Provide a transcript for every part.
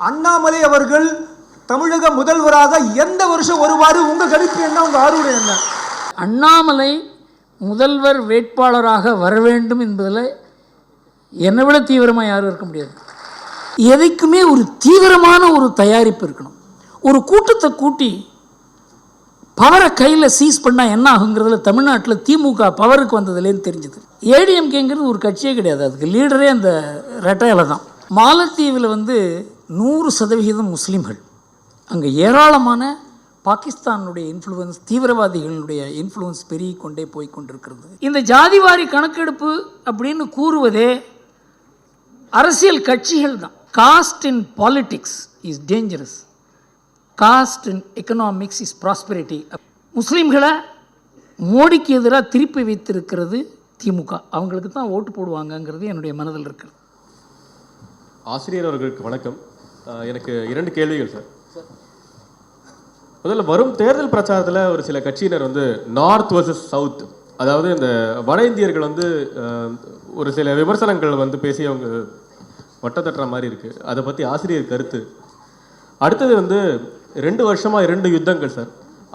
அண்ணாமலை அவர்கள் தமிழக முதல்வராக எந்த வருஷம் வருவார்? உங்கள் கருத்து என்ன? உங்கள் ஆர்வம் என்ன? அண்ணாமலை முதல்வர் வேட்பாளராக வர வேண்டும் என்பதில் என்னை விட தீவிரமாக யாரும் இருக்க முடியாது. எதைக்குமே ஒரு தீவிரமான ஒரு தயாரிப்பு இருக்கணும். ஒரு கூட்டத்தை கூட்டி பவரை கையில் சீஸ் பண்ணால் என்ன ஆகுங்கிறதுல தமிழ்நாட்டில் திமுக பவருக்கு வந்ததுலேன்னு தெரிஞ்சுது. ஏடிஎம்கேங்கிறது ஒரு கட்சியே கிடையாது, அதுக்கு லீடரே அந்த ரெட்டையில தான். மாலத்தீவில் 100% முஸ்லீம்கள். அங்கே ஏராளமான பாகிஸ்தானுடைய இன்ஃப்ளூயன்ஸ், தீவிரவாதிகளுடைய இன்ஃப்ளூயன்ஸ் பெருகி கொண்டே போய் கொண்டிருக்கிறது. இந்த ஜாதிவாரி கணக்கெடுப்பு அப்படின்னு கூறுவதே அரசியல் கட்சிகள் தான். Cost in politics is dangerous, cost in economics is prosperity. முஸ்லீம்களை மோடிக்கு எதிராக திருப்பி வைத்திருக்கிறது திமுக. அவங்களுக்கு தான் ஓட்டு போடுவாங்கங்கிறது என்னுடைய மனதில் இருக்கிறது. ஆசிரியர் அவர்களுக்கு வணக்கம். எனக்கு 2 கேள்விகள் சார். முதல்ல, வரும் தேர்தல் பிரச்சாரத்தில் ஒரு சில கட்சியினர் நார்த் வர்சஸ் சவுத், அதாவது இந்த வட இந்தியர்கள் ஒரு சில விமர்சனங்கள் பேசி அவங்க வட்டத்தட்டுற மாதிரி இருக்குது. அதை பற்றி ஆசிரியர் கருத்து. அடுத்தது 2 வருஷமாக 2 யுத்தங்கள் சார்.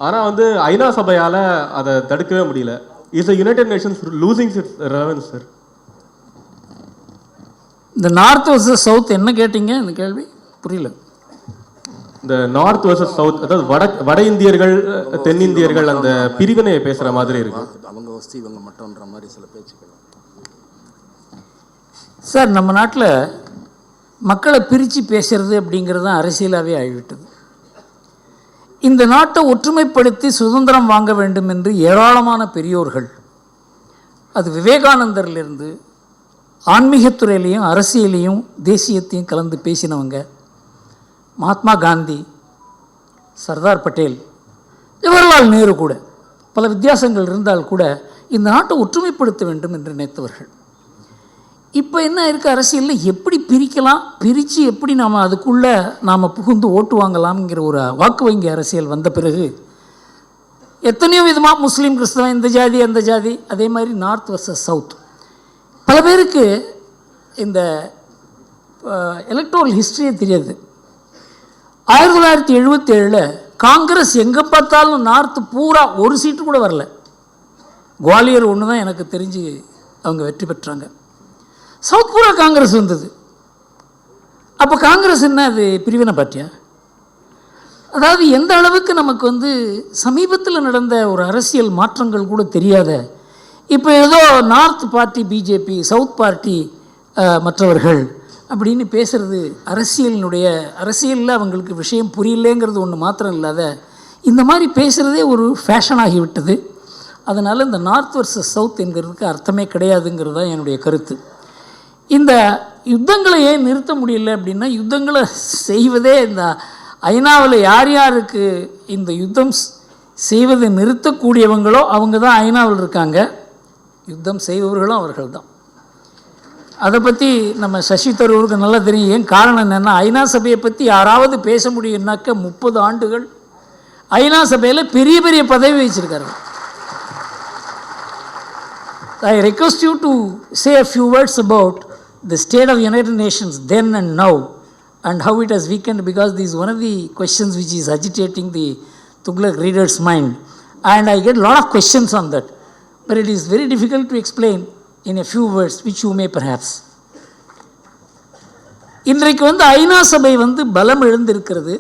ஆனால் ஐநா சபையால் அதை தடுக்கவே முடியல. Is the United Nations losing it's relevance sir? இந்த நார்த் வர்சஸ் சவுத் என்ன கேட்டீங்க? இந்த கேள்வி புரியல. இந்த நார்த் வர்சஸ் சவுத், அதாவது வட இந்தியர்கள் தென்னிந்தியர்கள் அந்த பிரிவினையை பேசுகிற மாதிரி இருக்கு. அவங்க வசதி இவங்க மட்டும்ன்ற மாதிரி சில பேச்சுக்கள் சார். நம்ம நாட்டில் மக்களை பிரித்து பேசுறது அப்படிங்கிறது தான் அரசியலாகவே ஆகிவிட்டது. இந்த நாட்டை ஒற்றுமைப்படுத்தி சுதந்திரம் வாங்க வேண்டும் என்று ஏராளமான பெரியோர்கள், அது விவேகானந்தர்லேருந்து ஆன்மீகத்துறையிலையும் அரசியலையும் தேசியத்தையும் கலந்து பேசினவங்க, மகாத்மா காந்தி, சர்தார் பட்டேல், ஜவஹர்லால் நேரு கூட, பல வித்தியாசங்கள் இருந்தால் கூட இந்த நாட்டை ஒற்றுமைப்படுத்த வேண்டும் என்று நினைத்தவர்கள். இப்போ என்ன இருக்குது அரசியலில், எப்படி பிரிக்கலாம், பிரித்து எப்படி நாம் அதுக்குள்ளே நாம் புகுந்து ஓட்டு வாங்கலாம்ங்கிற ஒரு வாக்கு வங்கி அரசியல் வந்த பிறகு எத்தனையோ விதமாக முஸ்லீம், கிறிஸ்தவன், இந்த ஜாதி அந்த ஜாதி, அதே மாதிரி நார்த் வர்சஸ் சவுத். பல பேருக்கு இந்த எலக்ட்ரல் ஹிஸ்ட்ரியே தெரியாது. 1977 காங்கிரஸ் எங்கே பார்த்தாலும் நார்த்து பூரா ஒரு சீட்டு கூட வரல. குவாலியர் ஒன்று தான் எனக்கு தெரிஞ்சு அவங்க வெற்றி பெற்றாங்க. சவுத் பூரா காங்கிரஸ் வந்தது. அப்போ காங்கிரஸ் என்ன, அது பிரிவினை பார்ட்டியா? அதாவது எந்த அளவுக்கு நமக்கு சமீபத்தில் நடந்த ஒரு அரசியல் மாற்றங்கள் கூட தெரியாத, இப்போ ஏதோ north party BJP, south party மற்றவர்கள் அப்படின்னு பேசுகிறது அரசியலில் அவங்களுக்கு விஷயம் புரியலேங்கிறது ஒன்று மாத்திரம் இல்லாத இந்த மாதிரி பேசுகிறதே ஒரு ஃபேஷன் ஆகிவிட்டது. அதனால் இந்த நார்த் வர்சஸ் சவுத் என்கிறதுக்கு அர்த்தமே கிடையாதுங்கிறது தான் என்னுடைய கருத்து. இந்த யுத்தங்களை ஏன் நிறுத்த முடியல அப்படின்னா, யுத்தங்களை செய்வதே இந்த ஐநாவில் யார் யாருக்கு இந்த யுத்தம் செய்வதை நிறுத்தக்கூடியவங்களோ அவங்க தான் ஐநாவில் இருக்காங்க. யுத்தம் செய்பவர்களும் அவர்கள் தான். அதை பற்றி நம்ம சசி தரூருக்கு நல்லா தெரியும். ஏன் காரணம் என்னென்னா, ஐநா சபையை பற்றி யாராவது பேச முடியும்னாக்க 30 ஆண்டுகள் ஐநா சபையில் பெரிய பெரிய பதவி வச்சிருக்காரு. I request you to say a few words about the state of United Nations then and now and how it has weakened, because this is one of the questions which is agitating the Tughlaq reader's mind, and I get a lot of questions on that, but it is very difficult to explain in a few words which you may perhaps. இன்றைக்கு ஐநா சபை பலம் எழுந்திருக்கிறது.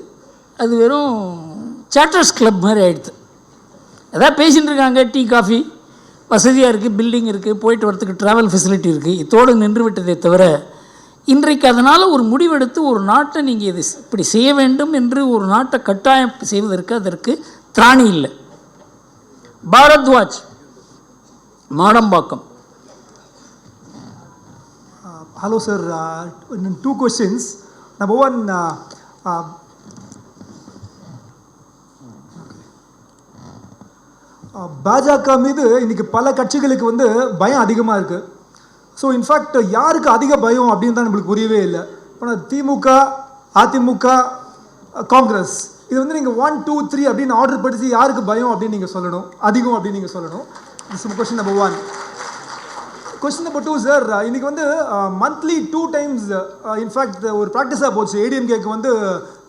அது வெறும் charters club மாதிரி ஆகிடுது. எதாவது பேசிகிட்டு இருக்காங்க, டீ காஃபி வசதியாக இருக்குது, பில்டிங் இருக்குது, போயிட்டு வரத்துக்கு ட்ராவல் ஃபெசிலிட்டி இருக்குது, இதோடு நின்று விட்டதை தவிர இன்றைக்கு அதனால் ஒரு முடிவெடுத்து ஒரு நாட்டை நீங்கள் இது இப்படி செய்ய வேண்டும் என்று ஒரு நாட்டை கட்டாயம் செய்வதற்கு அதற்கு திராணி இல்லை. Bharadwaj, Madambakkam. Hello sir, 2 questions. Number 1, பாஜக மீது இன்றைக்கி பல கட்சிகளுக்கு பயம் அதிகமாக இருக்குது. ஸோ இன்ஃபேக்ட் யாருக்கு அதிக பயம் அப்படின்னு தான் நம்மளுக்கு புரியவே இல்லை. இப்போ திமுக, அதிமுக, காங்கிரஸ், இது நீங்கள் 1, 2, 3 அப்படின்னு ஆர்டர் படித்து யாருக்கு பயம் அப்படின்னு நீங்கள் சொல்லணும், அதிகம் அப்படின்னு நீங்கள் சொல்லணும். This is question number 1. Question number 2 sir, இன்னைக்கு வந்து மந்த்லி 2 times இன்ஃபேக்ட் ஒரு ப்ராக்டிஸாக போச்சு. ஏடிஎம்கேக்கு வந்து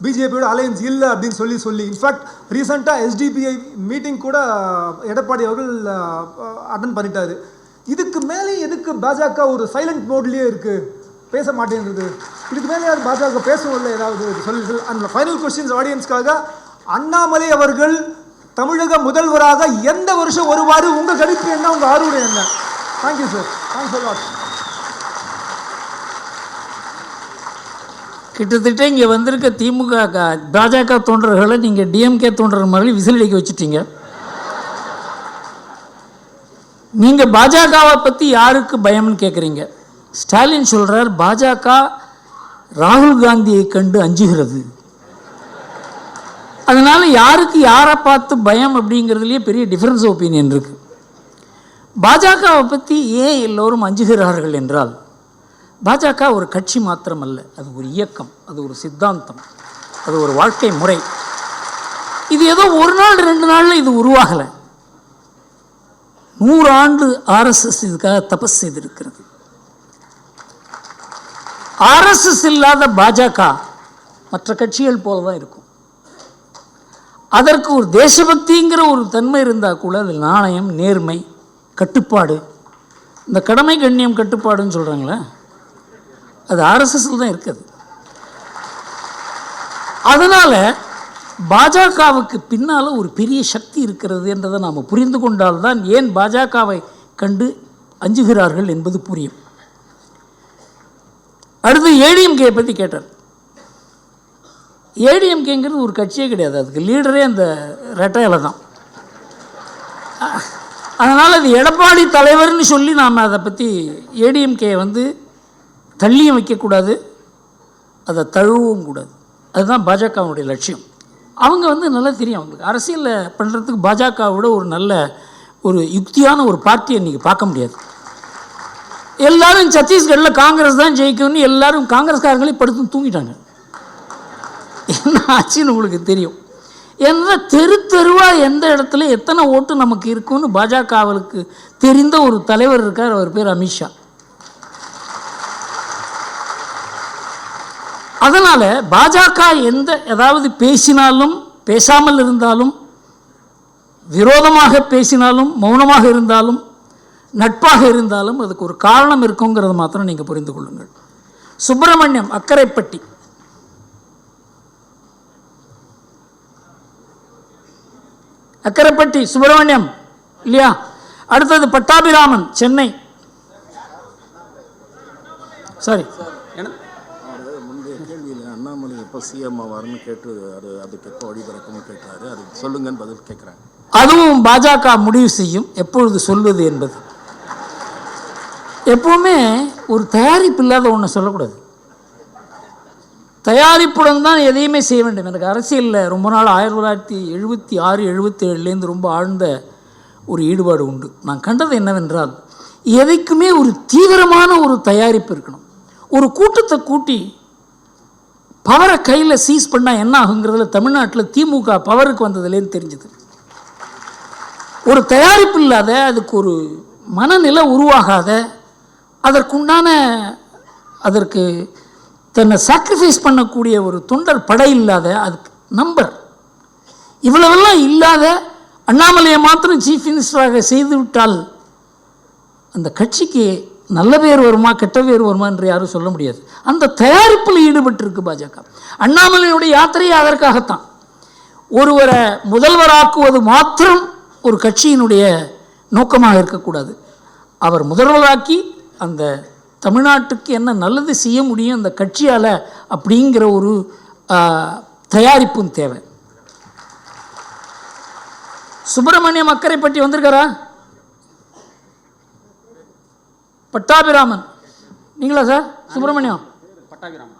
பிஜேபியோட அலையன்ஸ் இல்லை அப்படின்னு சொல்லி இன்ஃபேக்ட் ரீசெண்டாக எஸ்டிபிஐ மீட்டிங் கூட எடப்பாடி அவர்கள் அட்டன் பண்ணிட்டாரு. இதுக்கு மேலே எதுக்கு பாஜக ஒரு சைலண்ட் மோட்லேயே இருக்கு, பேச மாட்டேங்கிறது? இதுக்கு மேலே யார் பாஜக பேசவும் இல்லை ஏதாவது சொல்லி. அந்த ஃபைனல் கொஸ்டின்ஸ் ஆடியன்ஸ்க்காக, அண்ணாமலை அவர்கள் தமிழக முதல்வராக எந்த வருஷம் வருவார்? உங்கள் கணிப்பு என்ன, உங்கள் ஆர்வம் என்ன? Thank you sir. Thanks a lot. கிட்டத்தட்ட இங்கே வந்திருக்க திமுக பாஜக தொண்டர்களை நீங்கள் டிஎம்கே தொண்டர் மாதிரி விசில் அடிக்க வச்சுட்டீங்க. நீங்கள் பாஜகவை பற்றி யாருக்கு பயம்னு கேட்குறீங்க. ஸ்டாலின் சொல்கிறார் பாஜக ராகுல் காந்தியை கண்டு அஞ்சுகிறது. அதனால் யாருக்கு யாரை பார்த்து பயம் அப்படிங்கிறதுலேயே பெரிய டிஃப்ரென்ஸ் ஒப்பீனியன் இருக்குது. பாஜகவை பற்றி ஏன் எல்லோரும் அஞ்சுகிறார்கள் என்றால், பாஜக ஒரு கட்சி மாத்திரமல்ல, அது ஒரு இயக்கம், அது ஒரு சித்தாந்தம், அது ஒரு வாழ்க்கை முறை. இது ஏதோ ஒரு நாள் 2 நாளில் இது உருவாகலை. 100 ஆண்டு ஆர்எஸ்எஸ் இதுக்காக தபஸ் செய்திருக்கிறது. ஆர்எஸ்எஸ் இல்லாத பாஜக மற்ற கட்சிகள் போல தான் இருக்கும். அதற்கு ஒரு தேசபக்திங்கிற ஒரு தன்மை இருந்தால் கூட அது நாணயம், நேர்மை, கட்டுப்பாடு, இந்த கடமை கண்ணியம் கட்டுப்பாடுன்னு சொல்கிறாங்களே, அது ஆர்எஸ்எஸ்ல தான் இருக்குது. அதனால் பாஜகவுக்கு பின்னால் ஒரு பெரிய சக்தி இருக்கிறது என்றதை நாம் புரிந்து கொண்டால்தான் ஏன் பாஜகவை கண்டு அஞ்சுகிறார்கள் என்பது புரியும். அடுத்து ஏடிஎம்கே பற்றி கேட்டார். ஏடிஎம்கேங்கிறது ஒரு கட்சியே கிடையாது, அதுக்கு லீடரே அந்த ரெட்டையில தான். அதனால் அது எடப்பாடி தலைவர்னு சொல்லி நாம் அதை பற்றி ஏடிஎம்கே வந்து தள்ளியும் வைக்கக்கூடாது, அதை தழுவவும் கூடாது. அதுதான் பாஜகவுடைய லட்சியம். அவங்க வந்து நல்லா தெரியும், அவங்களுக்கு அரசியலில் பண்ணுறதுக்கு பாஜகவோட ஒரு நல்ல ஒரு யுக்தியான ஒரு பார்ட்டியை இன்றைக்கி பார்க்க முடியாது. எல்லாரும் சத்தீஸ்கரில் காங்கிரஸ் தான் ஜெயிக்கும்னு எல்லாரும் காங்கிரஸ்காரங்களே படுத்து தூங்கிட்டாங்க. என்ன ஆச்சுன்னு உங்களுக்கு தெரியும். ஏன்னா தெருவாக எந்த இடத்துல எத்தனை ஓட்டு நமக்கு இருக்குன்னு பாஜகவுக்கு தெரிந்த ஒரு தலைவர் இருக்கார், அவர் பேர் அமித்ஷா. அதனால் பாஜக ஏதாவது பேசினாலும், பேசாமல் இருந்தாலும், விரோதமாக பேசினாலும், மௌனமாக இருந்தாலும், நட்பாக இருந்தாலும் அதுக்கு ஒரு காரணம் இருக்குங்கிறத மாத்திரம் நீங்கள் புரிந்து கொள்ளுங்கள். சுப்பிரமணியம், அக்கரைப்பட்டி, அக்கரைப்பட்டி சுப்பிரமணியம் இல்லையா? அடுத்தது பட்டாபிராமன், சென்னை. சாரி, முந்தைய கேள்வியில் அண்ணாமலை எப்போ சிஎம் ஆவார்னு கேட்டு அதுக்கு எப்போ வழிபிறக்கும்னு கேட்டாரு, அது சொல்லுங்கன்னு பதில் கேட்குறாங்க. அதுவும் பாஜக முடிவு செய்யும் எப்பொழுது சொல்வது என்பது. எப்பவுமே ஒரு தயாரிப்பு இல்லாத ஒன்று சொல்லக்கூடாது. தயாரிப்புடன் தான் எதையுமே செய்ய வேண்டும். எனக்கு அரசியலில் ரொம்ப நாள் 1976, 77 ரொம்ப ஆழ்ந்த ஒரு ஈடுபாடு உண்டு. நான் கண்டது என்னவென்றால், எதைக்குமே ஒரு தீவிரமான ஒரு தயாரிப்பு இருக்கணும். ஒரு கூட்டத்தை கூட்டி பவரை கையில் சீஸ் பண்ணால் என்ன ஆகுங்கிறதுல தமிழ்நாட்டில் திமுக பவருக்கு வந்ததுலேன்னு தெரிஞ்சுது. ஒரு தயாரிப்பு இல்லாத, அதுக்கு ஒரு மனநிலை உருவாகாத, அதற்கு தன்னை சாக்ரிஃபைஸ் பண்ணக்கூடிய ஒரு தொண்டர் படை இல்லாத, அதுக்கு நம்பர் இவ்வளவெல்லாம் இல்லாத அண்ணாமலையை மாத்திரம் சீஃப் மினிஸ்டராக செய்துவிட்டால் அந்த கட்சிக்கு நல்ல பேர் வருமா கெட்ட பேர் வருமா என்று யாரும் சொல்ல முடியாது. அந்த தயாரிப்பில் ஈடுபட்டிருக்கு பாஜக. அண்ணாமலையுடைய யாத்திரையை அதற்காகத்தான். ஒருவரை முதல்வராக்குவது மாத்திரம் ஒரு கட்சியினுடைய நோக்கமாக இருக்கக்கூடாது. அவர் முதல்வராக்கி அந்த தமிழ்நாட்டுக்கு என்ன நல்லது செய்ய முடியும் அந்த கட்சியால் அப்படிங்கிற ஒரு தயாரிப்பும் தேவை. சுப்பிரமணியம் அக்கரைப்பட்டி வந்திருக்காரா? பட்டாபிராமன் நீங்களா சார்? சுப்பிரமணியம் பட்டாபிராமன்.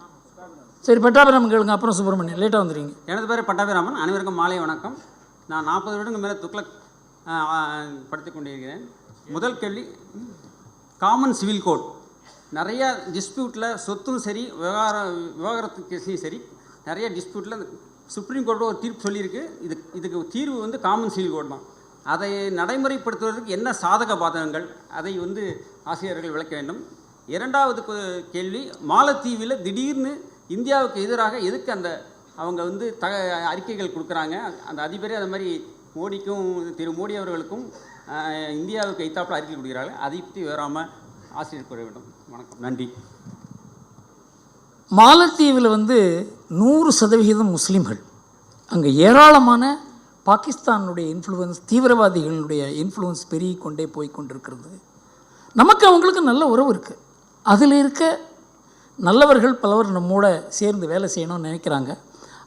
சரி, பட்டாபிராமன் கேளுங்க, அப்புறம் சுப்பிரமணியம். லேட்டாக வந்துடுறீங்க. எனது பேர் பட்டாபிராமன். அனைவருக்கும் மாலை வணக்கம். நான் 40 வருடங்கள் மேலே துக்ளக் படித்து கொண்டிருக்கிறேன். முதல் கேள்வி, காமன் சிவில் கோட். நிறையா டிஸ்பியூட்டில் சொத்தும் சரி, விவகாரத்து கேஸையும் சரி, நிறைய டிஸ்பியூட்டில் சுப்ரீம் கோர்ட்டு ஒரு தீர்ப்பு சொல்லியிருக்கு. இதுக்கு தீர்வு வந்து காமன் சிவில் கோட் தான். அதை நடைமுறைப்படுத்துவதற்கு என்ன சாதக பாதகங்கள், அதை ஆசிரியர்கள் விளக்க வேண்டும். இரண்டாவது கேள்வி, மாலத்தீவில் திடீர்னு இந்தியாவுக்கு எதிராக எதுக்கு அவங்க வந்து அறிக்கைகள் கொடுக்குறாங்க? அந்த அதிபரே அது மாதிரி மோடிக்கும் திரு மோடி அவர்களுக்கும் இந்தியாவுக்கு எய்த்தாப்பில் அறிக்கை கொடுக்குறாங்க. அதை பற்றி வராமல் ஆசிரியர் கூற வேண்டும். வணக்கம், நன்றி. மாலத்தீவில் வந்து 100% முஸ்லீம்கள். அங்கே ஏராளமான பாகிஸ்தானுடைய இன்ஃப்ளூயன்ஸ், தீவிரவாதிகளுடைய இன்ஃப்ளூயன்ஸ் பெருகி கொண்டே போய் கொண்டிருக்கிறது. நமக்கு அவங்களுக்கு நல்ல உறவு இருக்குது. அதில் இருக்க நல்லவர்கள் பலவர் நம்மோட சேர்ந்து வேலை செய்யணும்னு நினைக்கிறாங்க.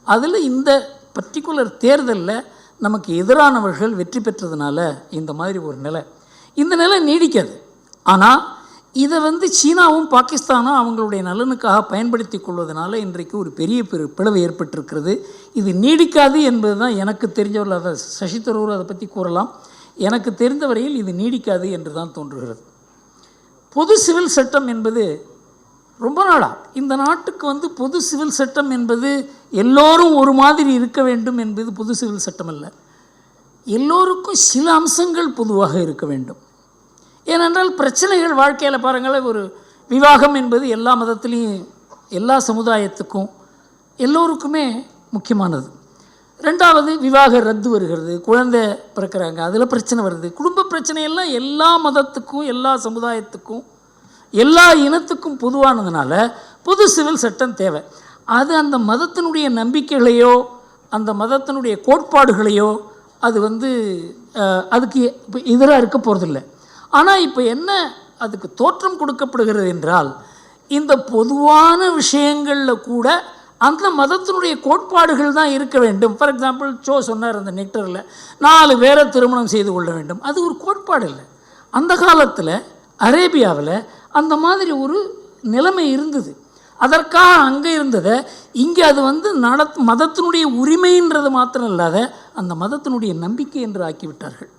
அதில் இந்த பர்டிகுலர் தேர்தலில் நமக்கு எதிரானவர்கள் வெற்றி பெற்றதுனால இந்த மாதிரி ஒரு நிலை, இந்த நிலை நீடிக்காது. ஆனால் இதை வந்து சீனாவும் பாகிஸ்தானும் அவங்களுடைய நலனுக்காக பயன்படுத்தி கொள்வதனால இன்றைக்கு ஒரு பெரிய பிளவு ஏற்பட்டிருக்கிறது. இது நீடிக்காது என்பது தான் எனக்கு தெரிஞ்சவர்கள். அதை சசி தரூர் அதை பற்றி கூறலாம். எனக்கு தெரிந்த வரையில் இது நீடிக்காது என்று தான் தோன்றுகிறது. பொது சிவில் சட்டம் என்பது ரொம்ப நாளாக இந்த நாட்டுக்கு வந்து பொது சிவில் சட்டம் என்பது எல்லோரும் ஒரு மாதிரி இருக்க வேண்டும் என்பது பொது சிவில் சட்டம் அல்ல. எல்லோருக்கும் சில அம்சங்கள் பொதுவாக இருக்க வேண்டும். ஏனென்றால் பிரச்சனைகள் வாழ்க்கையில் பாருங்கள், ஒரு விவாகம் என்பது எல்லா மதத்துலேயும் எல்லா சமுதாயத்துக்கும் எல்லோருக்குமே முக்கியமானது. ரெண்டாவது, விவாக ரத்து வருகிறது, குழந்தை பிறக்கிறாங்க, அதில் பிரச்சனை வருது. குடும்ப பிரச்சனையெல்லாம் எல்லா மதத்துக்கும் எல்லா சமுதாயத்துக்கும் எல்லா இனத்துக்கும் பொதுவானதுனால பொது சிவில் சட்டம் தேவை. அது அந்த மதத்தினுடைய நம்பிக்கைகளையோ அந்த மதத்தினுடைய கோட்பாடுகளையோ அது வந்து அதுக்கு இப்போ எதிராக இருக்க போகிறதில்லை. ஆனால் இப்போ என்ன அதுக்கு தோற்றம் கொடுக்கப்படுகிறது என்றால், இந்த பொதுவான விஷயங்களில் கூட அந்த மதத்தினுடைய கோட்பாடுகள் தான் இருக்க வேண்டும். ஃபார் எக்ஸாம்பிள், சொன்னார் அந்த நெக்டரில் 4 பேரை திருமணம் செய்து கொள்ள வேண்டும். அது ஒரு கோட்பாடு இல்லை. அந்த காலத்தில் அரேபியாவில் அந்த மாதிரி ஒரு நிலைமை இருந்தது. அதற்காக அங்கே இருந்ததை இங்கே அது வந்து மதத்தினுடைய உரிமைன்றது மாத்திரம் இல்லாத அந்த மதத்தினுடைய நம்பிக்கை என்று ஆக்கிவிட்டார்கள்.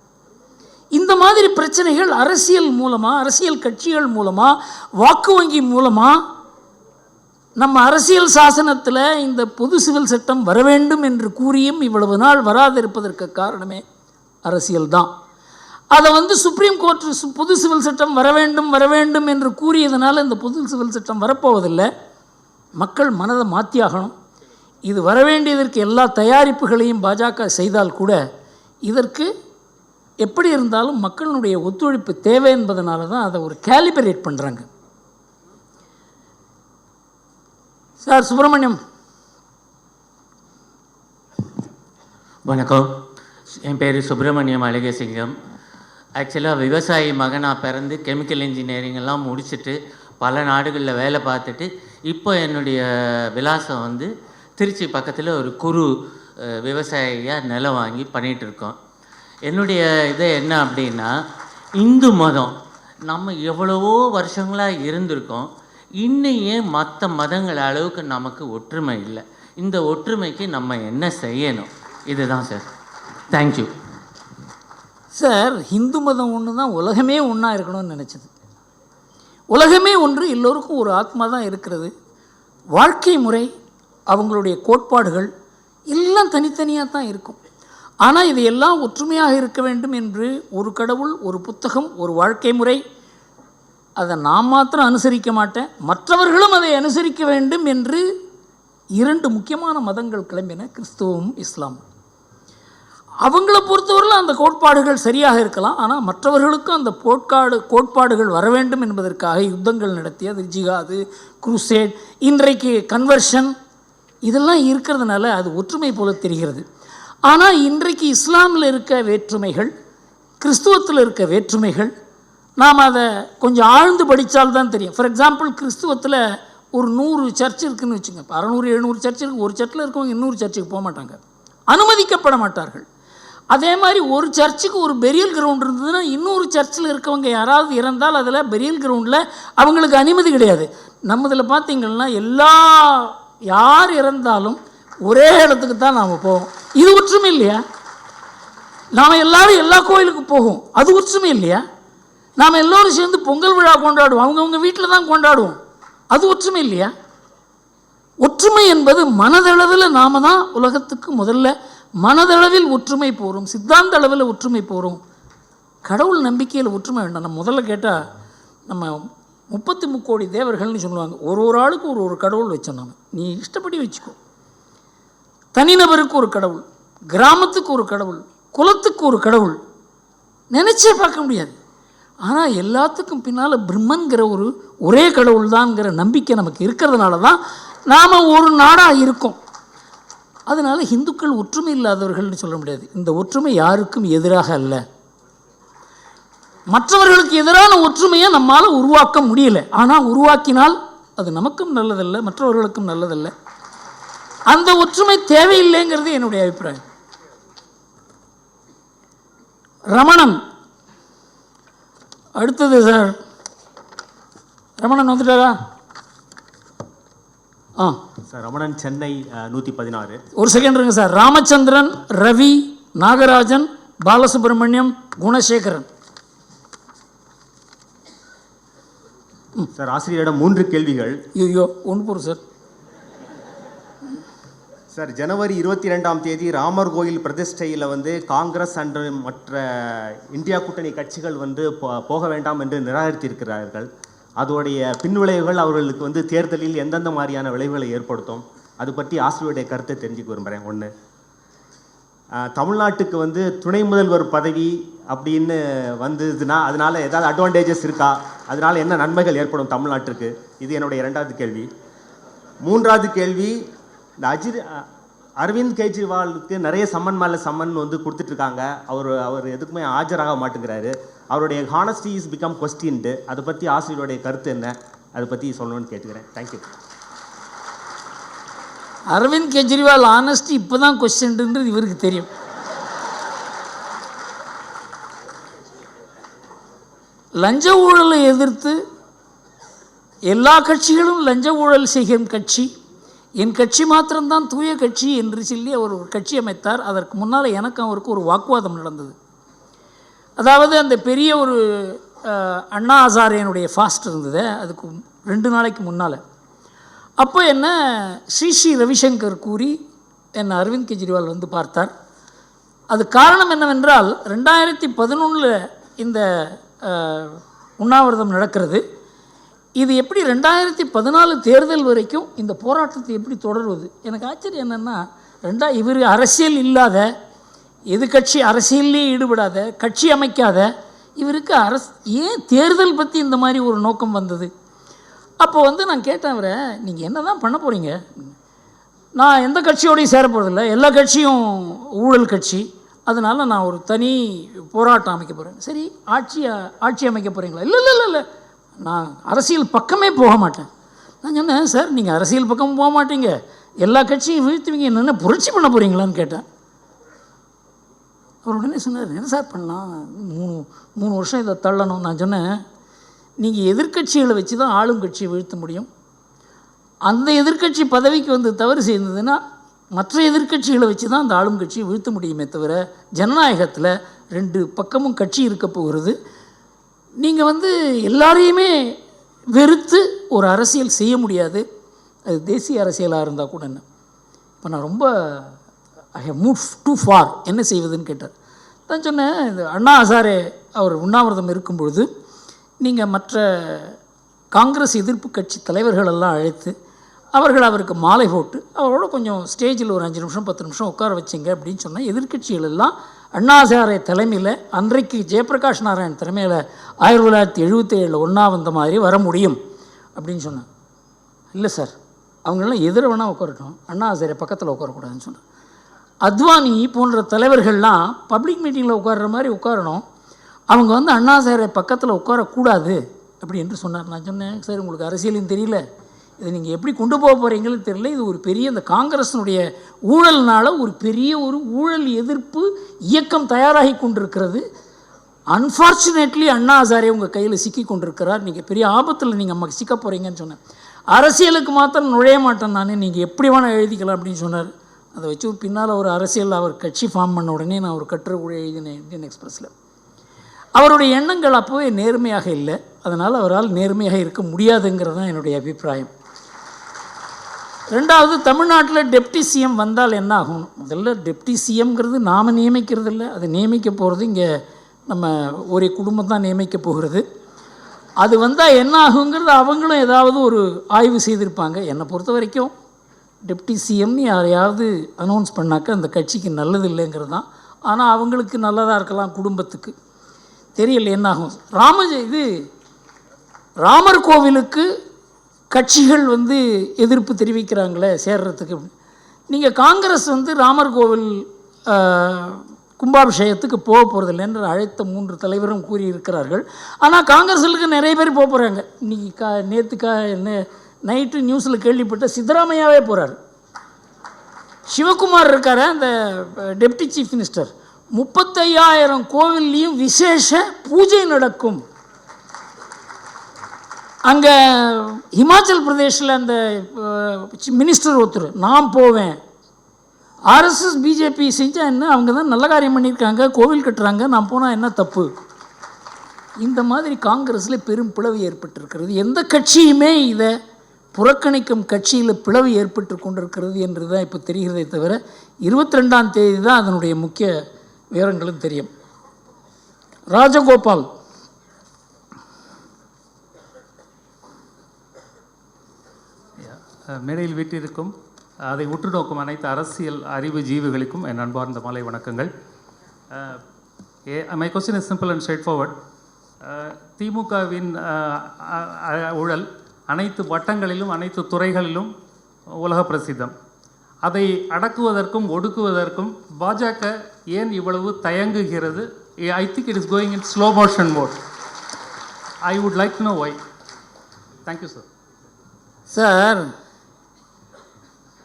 இந்த மாதிரி பிரச்சனைகள் அரசியல் மூலமாக, அரசியல் கட்சிகள் மூலமாக, வாக்கு வங்கி மூலமாக நம்ம அரசியல் சாசனத்தில் இந்த பொது சிவில் சட்டம் வர வேண்டும் என்று கூறியும் இவ்வளவு நாள் வராதிருப்பதற்கு காரணமே அரசியல்தான். அதை வந்து சுப்ரீம் கோர்ட் பொது சிவில் சட்டம் வர வேண்டும் என்று கூறியதுனால இந்த பொது சிவில் சட்டம் வரப்போவதில்லை. மக்கள் மனதை மாற்றியாகணும். இது வரவேண்டியதற்கு எல்லா தயாரிப்புகளையும் பாஜக செய்தால் கூட இதற்கு எப்படி இருந்தாலும் மக்களுடைய ஒத்துழைப்பு தேவை என்பதனால தான் அதை ஒரு கேலிபரேட் பண்ணுறாங்க. சார் சுப்பிரமணியம். வணக்கம், என் பேர் சுப்பிரமணியம் அழகேசிங்கம். ஆக்சுவலாக விவசாயி மகனாக பிறந்து கெமிக்கல் இன்ஜினியரிங் எல்லாம் முடிச்சுட்டு பல நாடுகளில் வேலை பார்த்துட்டு இப்போ என்னுடைய விலாசம் வந்து திருச்சி பக்கத்தில் ஒரு குறு விவசாயியாக நிலம் வாங்கி பண்ணிகிட்ருக்கோம். என்னுடைய இது என்ன அப்படின்னா, இந்து மதம் நம்ம எவ்வளவோ வருஷங்களாக இருந்திருக்கோம். இன்னும் ஏன் மற்ற மதங்கள் அளவுக்கு நமக்கு ஒற்றுமை இல்லை? இந்த ஒற்றுமைக்கு நம்ம என்ன செய்யணும்? இதுதான் சார். Thank you sir. இந்து மதம் ஒன்று தான் உலகமே ஒன்றா இருக்கணும்னு நினச்சது. உலகமே ஒன்று, எல்லோருக்கும் ஒரு ஆத்மா தான் இருக்கிறது. வாழ்க்கை முறை, அவங்களுடைய கோட்பாடுகள் எல்லாம் தனித்தனியாக தான் இருக்கும். ஆனால் இதையெல்லாம் ஒற்றுமையாக இருக்க வேண்டும் என்று ஒரு கடவுள், ஒரு புத்தகம், ஒரு வாழ்க்கை முறை, அதை நான் மாத்திரம் அனுசரிக்க மாட்டேன், மற்றவர்களும் அதை அனுசரிக்க வேண்டும் என்று 2 முக்கியமான மதங்கள் கிளம்பின, கிறிஸ்துவமும் இஸ்லாமும். அவங்கள பொறுத்தவரையில் அந்த கோட்பாடுகள் சரியாக இருக்கலாம். ஆனால் மற்றவர்களுக்கும் அந்த கோட்பாடுகள் வர வேண்டும் என்பதற்காக யுத்தங்கள் நடத்தியது, ஜிஹாது, குரூசேட், இன்றைக்கு கன்வர்ஷன், இதெல்லாம் இருக்கிறதுனால அது ஒற்றுமை போல தெரிகிறது. ஆனால் இன்றைக்கு இஸ்லாமில் இருக்க வேற்றுமைகள், கிறிஸ்துவத்தில் இருக்க வேற்றுமைகள், நாம் அதை கொஞ்சம் ஆழ்ந்து படித்தால்தான் தெரியும். ஃபார் எக்ஸாம்பிள், கிறிஸ்துவத்தில் ஒரு 100 சர்ச் இருக்குதுன்னு வச்சுங்க. 600-700 சர்ச் இருக்குது. ஒரு சர்ச்சில் இருக்கவங்க இன்னொரு சர்ச்சுக்கு போக மாட்டாங்க, அனுமதிக்கப்பட மாட்டார்கள். அதே மாதிரி ஒரு சர்ச்சுக்கு ஒரு பெரியல் கிரவுண்ட் இருந்ததுன்னா இன்னொரு சர்ச்சில் இருக்கவங்க யாராவது இறந்தால் அதில் பெரியல் கிரவுண்டில் அவங்களுக்கு அனுமதி கிடையாது. நம்மதில் பார்த்திங்கன்னா யார் இறந்தாலும் ஒரே இடத்துக்கு தான் நாம் போவோம். இது ஒற்றுமை இல்லையா? நாம் எல்லாரும் எல்லா கோயிலுக்கு போவோம், அது ஒற்றுமை இல்லையா? நாம் எல்லோரும் சேர்ந்து பொங்கல் விழா கொண்டாடுவோம், அவங்கவுங்க வீட்டில் தான் கொண்டாடுவோம், அது ஒற்றுமை இல்லையா? ஒற்றுமை என்பது மனதளவில் நாம் தான் உலகத்துக்கு முதல்ல மனதளவில் ஒற்றுமை போகிறோம், சித்தாந்த அளவில் ஒற்றுமை போகிறோம், கடவுள் நம்பிக்கையில் ஒற்றுமை வேண்டாம். நம்ம முதல்ல கேட்டால் நம்ம 33 கோடி தேவர்கள்னு சொல்லுவாங்க. ஒரு ஆளுக்கு ஒரு கடவுள் வச்சோம். நம்ம நீ இஷ்டப்படி வச்சுக்கோ. தனிநபருக்கு ஒரு கடவுள், கிராமத்துக்கு ஒரு கடவுள், குலத்துக்கு ஒரு கடவுள் நினச்சே பார்க்க முடியாது. ஆனால் எல்லாத்துக்கும் பின்னால் பிரம்மன்கிற ஒரே கடவுள் தான்ங்கிற நம்பிக்கை நமக்கு இருக்கிறதுனால தான் நாம் ஒரு நாடாக இருக்கோம். அதனால் இந்துக்கள் ஒற்றுமை இல்லாதவர்கள்னு சொல்ல முடியாது. இந்த ஒற்றுமை யாருக்கும் எதிராக அல்ல. மற்றவர்களுக்கு எதிரான ஒற்றுமையை நம்மால் உருவாக்க முடியல. ஆனால் உருவாக்கினால் அது நமக்கும் நல்லதல்ல, மற்றவர்களுக்கும் நல்லதல்ல. அந்த ஒற்றுமை தேவையில்லைங்கிறது என்னுடைய அபிப்பிராயம். ரமணன் அடுத்தது சார். ரமணன் வந்துட்டாரா? சார் ரமணன் சென்னை 116. ஒரு செகண்ட் இருங்க சார். ராமச்சந்திரன், ரவி, நாகராஜன், பாலசுப்ரமணியம், குணசேகரன். சார் ஆசிரியரிடம் 3 கேள்விகள். ஐயோ ஒன்று போகிறோம் சார். சார் ஜனவரி 22ஆம் தேதி ராமர் கோயில் பிரதிஷ்டையில் காங்கிரஸ் அண்ட் மற்ற இந்தியா கூட்டணி கட்சிகள் போக வேண்டாம் என்று நிராகரித்திருக்கிறார்கள். அதோடைய பின்விளைவுகள் அவர்களுக்கு தேர்தலில் எந்தெந்த மாதிரியான விளைவுகளை ஏற்படுத்தும், அது பற்றி ஆசிரியருடைய கருத்தை தெரிஞ்சுக்க விரும்புகிறேன். ஒன்று, தமிழ்நாட்டுக்கு துணை முதல்வர் பதவி அப்படின்னு வந்ததுன்னா அதனால் ஏதாவது அட்வான்டேஜஸ் இருக்கா, அதனால் என்ன நன்மைகள் ஏற்படும் தமிழ்நாட்டுக்கு, இது என்னுடைய 2வது கேள்வி. 3வது கேள்வி, இந்த அரவிந்த் கெஜ்ரிவாலுக்கு நிறைய சம்மன் மேலே சம்மன் கொடுத்துட்ருக்காங்க. அவர் எதுக்குமே ஆஜராக மாட்டேங்கிறாரு. அவருடைய ஹானஸ்டி இஸ் பிகம் கொஸ்டின்டு. அதை பற்றி ஆசிரியருடைய கருத்து என்ன, அதை பற்றி சொல்லணும்னு கேட்டுக்கிறேன். தேங்க்யூ. அரவிந்த் கெஜ்ரிவால் ஆனஸ்டி இப்போ தான் கொஸ்டின்ன்றது இவருக்கு தெரியும். லஞ்ச ஊழலை எதிர்த்து எல்லா கட்சிகளும் லஞ்ச ஊழல் செய்யும் கட்சி, என் கட்சி மாத்திரம்தான் தூய கட்சி என்று சொல்லி அவர் ஒரு கட்சி அமைத்தார். அதற்கு முன்னால் எனக்கும் அவருக்கு ஒரு வாக்குவாதம் நடந்தது. அதாவது அந்த பெரிய ஒரு அண்ணா ஹசாரேனுடைய ஃபாஸ்ட் இருந்தது, அதுக்கு 2 நாளைக்கு முன்னால். அப்போ என்ன ஸ்ரீ ரவிசங்கர் கூறி என்னை அரவிந்த் கெஜ்ரிவால் பார்த்தார். அது காரணம் என்னவென்றால் 2011 இந்த உண்ணாவிரதம் நடக்கிறது. இது எப்படி 2014 தேர்தல் வரைக்கும் இந்த போராட்டத்தை எப்படி தொடர்வது? எனக்கு ஆச்சரியம் என்னென்னா, இவர் அரசியல் இல்லாத, எதிர்கட்சி அரசியல்லே ஈடுபடாத, கட்சி அமைக்காத இவருக்கு ஏன் தேர்தல் பற்றி இந்த மாதிரி ஒரு நோக்கம் வந்தது? அப்போ நான் கேட்டேன் அவரை, நீங்கள் என்ன தான் பண்ண போகிறீங்க? நான் எந்த கட்சியோடையும் சேர போகிறதில்ல, எல்லா கட்சியும் ஊழல் கட்சி, அதனால் நான் ஒரு தனி போராட்டம் அமைக்க போகிறேன். சரி, ஆட்சி அமைக்க போகிறீங்களா? இல்லை இல்லை இல்லை இல்லை, நான் அரசியல் பக்கமே போக மாட்டேன். நான் சொன்னேன், சார் நீங்கள் அரசியல் பக்கம் போக மாட்டீங்க, எல்லா கட்சியும் வீழ்த்துவீங்க, என்னென்ன புரட்சி பண்ண போகிறீங்களான்னு கேட்டேன். அவர் உடனே சொன்னார், என்ன சார் பண்ணலாம், 3 வருஷம் இதை தள்ளணும். நான் சொன்னேன், நீங்கள் எதிர்கட்சிகளை வச்சு தான் ஆளும் கட்சியை வீழ்த்த முடியும். அந்த எதிர்கட்சி பதவிக்கு தவறு செய்ததுன்னா மற்ற எதிர்கட்சிகளை வச்சு தான் அந்த ஆளும் கட்சியை வீழ்த்த முடியுமே தவிர, ஜனநாயகத்தில் 2 பக்கமும் கட்சி இருக்க போகிறது. நீங்கள் எல்லாரையுமே வெறுத்து ஒரு அரசியல் செய்ய முடியாது. அது தேசிய அரசியலாக இருந்தால் கூட. என்ன இப்போ நான் ரொம்ப I have move too far, என்ன செய்வதுன்னு கேட்டார். நான் சொன்னேன், இந்த அண்ணா ஹசாரே அவர் உண்ணாவிரதம் இருக்கும் பொழுது நீங்கள் மற்ற காங்கிரஸ் எதிர்ப்பு கட்சி தலைவர்களெல்லாம் அழைத்து அவருக்கு மாலை போட்டு அவரோட கொஞ்சம் ஸ்டேஜில் ஒரு 5 நிமிஷம் 10 நிமிஷம் உட்கார வச்சிங்க அப்படின்னு சொன்னால், எதிர்கட்சிகள் எல்லாம் அண்ணா ஹசாரே தலைமையில், அன்றைக்கு ஜெயபிரகாஷ் நாராயண் தலைமையில் 1977 ஒன்றா வந்த மாதிரி வர முடியும் அப்படின்னு சொன்னேன். இல்லை சார், அவங்களெல்லாம் எதிர வேணால் உட்காரட்டும், அண்ணா ஹசாரே பக்கத்தில் உட்காரக்கூடாதுன்னு சொன்னேன். அத்வானி போன்ற தலைவர்கள்லாம் பப்ளிக் மீட்டிங்கில் உட்கார்ற மாதிரி உட்காரணும், அவங்க அண்ணா ஹசாரே பக்கத்தில் உட்காரக்கூடாது அப்படி என்று சொன்னார். நான் சொன்னேன், சார் உங்களுக்கு அரசியலும் தெரியல, இதை நீங்கள் எப்படி கொண்டு போக போகிறீங்கன்னு தெரியல, இது ஒரு பெரிய இந்த காங்கிரஸினுடைய ஊழல்னால் ஒரு பெரிய ஒரு ஊழல் எதிர்ப்பு இயக்கம் தயாராகி கொண்டிருக்கிறது. அன்ஃபார்ச்சுனேட்லி அண்ணா ஹசாரே உங்கள் கையில் சிக்கி கொண்டிருக்கிறார், நீங்கள் பெரிய ஆபத்தில் நீங்கள் சிக்க போகிறீங்கன்னு சொன்னேன். அரசியலுக்கு மாத்திரம் நுழைய மாட்டேன் நான், நீங்கள் எப்படி வேணால் எழுதிக்கலாம் அப்படின்னு சொன்னார். அதை வச்சு பின்னால் ஒரு அரசியல் அவர் கட்சி ஃபார்ம் பண்ண உடனே நான் ஒரு கட்டுரை கூட எழுதினேன் இந்தியன் எக்ஸ்பிரஸில். அவருடைய எண்ணங்கள் அப்போவே நேர்மையாக இல்லை, அதனால் அவரால் நேர்மையாக இருக்க முடியாதுங்கிறது தான் என்னுடைய அபிப்பிராயம். 2வது, தமிழ்நாட்டில் டெப்டி சிஎம் வந்தால் என்ன ஆகும்? முதல்ல டெப்டி சிஎம்ங்கிறது நாம் நியமிக்கிறது இல்லை, அதை நியமிக்க போகிறது இங்கே நம்ம ஒரே குடும்பம் தான் நியமிக்க போகிறது. அது வந்தால் என்ன ஆகுங்கிறது அவங்களும் ஏதாவது ஒரு ஆய்வு செய்திருப்பாங்க. என்னை பொறுத்த வரைக்கும் டெப்டி சிஎம்னு யாரையாவது அனௌன்ஸ் பண்ணாக்க அந்த கட்சிக்கு நல்லது இல்லைங்கிறது தான். ஆனால் அவங்களுக்கு நல்லதாக இருக்கலாம், குடும்பத்துக்கு தெரியல என்ன ஆகும். ராமர் கோவிலுக்கு கட்சிகள் வந்து எதிர்ப்பு தெரிவிக்கிறாங்களே சேர்றதுக்கு. நீங்கள் காங்கிரஸ் வந்து ராமர் கோவில் கும்பாபிஷேகத்துக்கு போக போகிறதில்லைன்ற அழைத்த 3 தலைவரும் கூறியிருக்கிறார்கள். ஆனால் காங்கிரஸுக்கு நிறைய பேர் போக போகிறாங்க. இன்றைக்கி நேற்று நைட்டு நியூஸில் கேள்விப்பட்ட சித்தராமையாவே போகிறார். சிவகுமார் இருக்கார் அந்த டெப்டி சீஃப் மினிஸ்டர். 35,000 கோவில்லையும் விசேஷ பூஜை நடக்கும். அங்கே ஹிமாச்சல் பிரதேஷில் அந்த மினிஸ்டர் ஒருத்தர் நான் போவேன், ஆர்எஸ்எஸ் பிஜேபி செஞ்சால் என்ன, அவங்க தான் நல்ல காரியம் பண்ணியிருக்காங்க, கோவில் கட்டுறாங்க, நான் போனால் என்ன தப்பு. இந்த மாதிரி காங்கிரஸில் பெரும் பிளவு ஏற்பட்டிருக்கிறது. எந்த கட்சியுமே இதை புறக்கணிக்கும் கட்சியில் பிளவு ஏற்பட்டு கொண்டிருக்கிறது என்று தான் இப்போ தெரிகிறதே தவிர 22ஆம் தேதி தான் அதனுடைய முக்கிய விவரங்களும் தெரியும். ராஜகோபால், மேடையில் வீட்டிற்கும் அதை உற்று நோக்கும் அனைத்து அரசியல் அறிவு ஜீவிகளுக்கும் என் அன்பார்ந்த மாலை வணக்கங்கள். My question is simple and straight forward. திமுகவின் ஊழல் அனைத்து வட்டங்களிலும் அனைத்து துறைகளிலும் உலக பிரசித்தம். அதை அடக்குவதற்கும் ஒடுக்குவதற்கும் பாஜக ஏன் இவ்வளவு தயங்குகிறது? I think it is going in slow motion mode. I would like to know why. Thank you sir. Sir,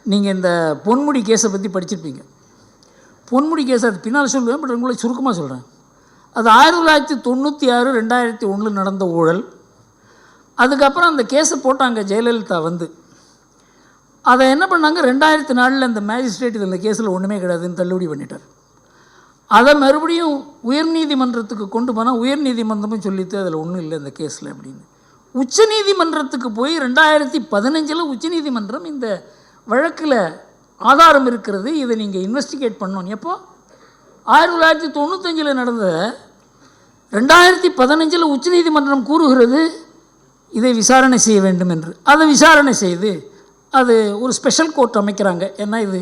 நீங்கள் இந்த பொன்முடி கேஸை பற்றி படிச்சிருப்பீங்க. பொன்முடி கேஸ் அது பின்னால் சொல்லுவேன், பட் உங்களை சுருக்கமாக சொல்கிறேன். அது 1996 2001 நடந்த ஊழல். அதுக்கப்புறம் அந்த கேஸை போட்டாங்க ஜெயலலிதா வந்து. அதை என்ன பண்ணாங்க, 2004 அந்த மேஜிஸ்ட்ரேட் இந்த கேஸில் ஒன்றுமே கிடையாதுன்னு தள்ளுபடி பண்ணிட்டார். அதை மறுபடியும் உயர்நீதிமன்றத்துக்கு கொண்டு போனால் உயர்நீதிமன்றமும் சொல்லிட்டு அதில் ஒன்றும் இல்லை இந்த கேஸில் அப்படின்னு. உச்சநீதிமன்றத்துக்கு போய் 2015 உச்சநீதிமன்றம் இந்த வழக்கில் ஆதாரம் இருக்கிறது, இதை நீங்கள் இன்வெஸ்டிகேட் பண்ணணும். எப்போ 1995 நடந்த 2015 உச்சநீதிமன்றம் கூறுகிறது இதை விசாரணை செய்ய வேண்டும் என்று. அதை விசாரணை செய்து அது ஒரு ஸ்பெஷல் கோர்ட் அமைக்கிறாங்க. ஏன்னா இது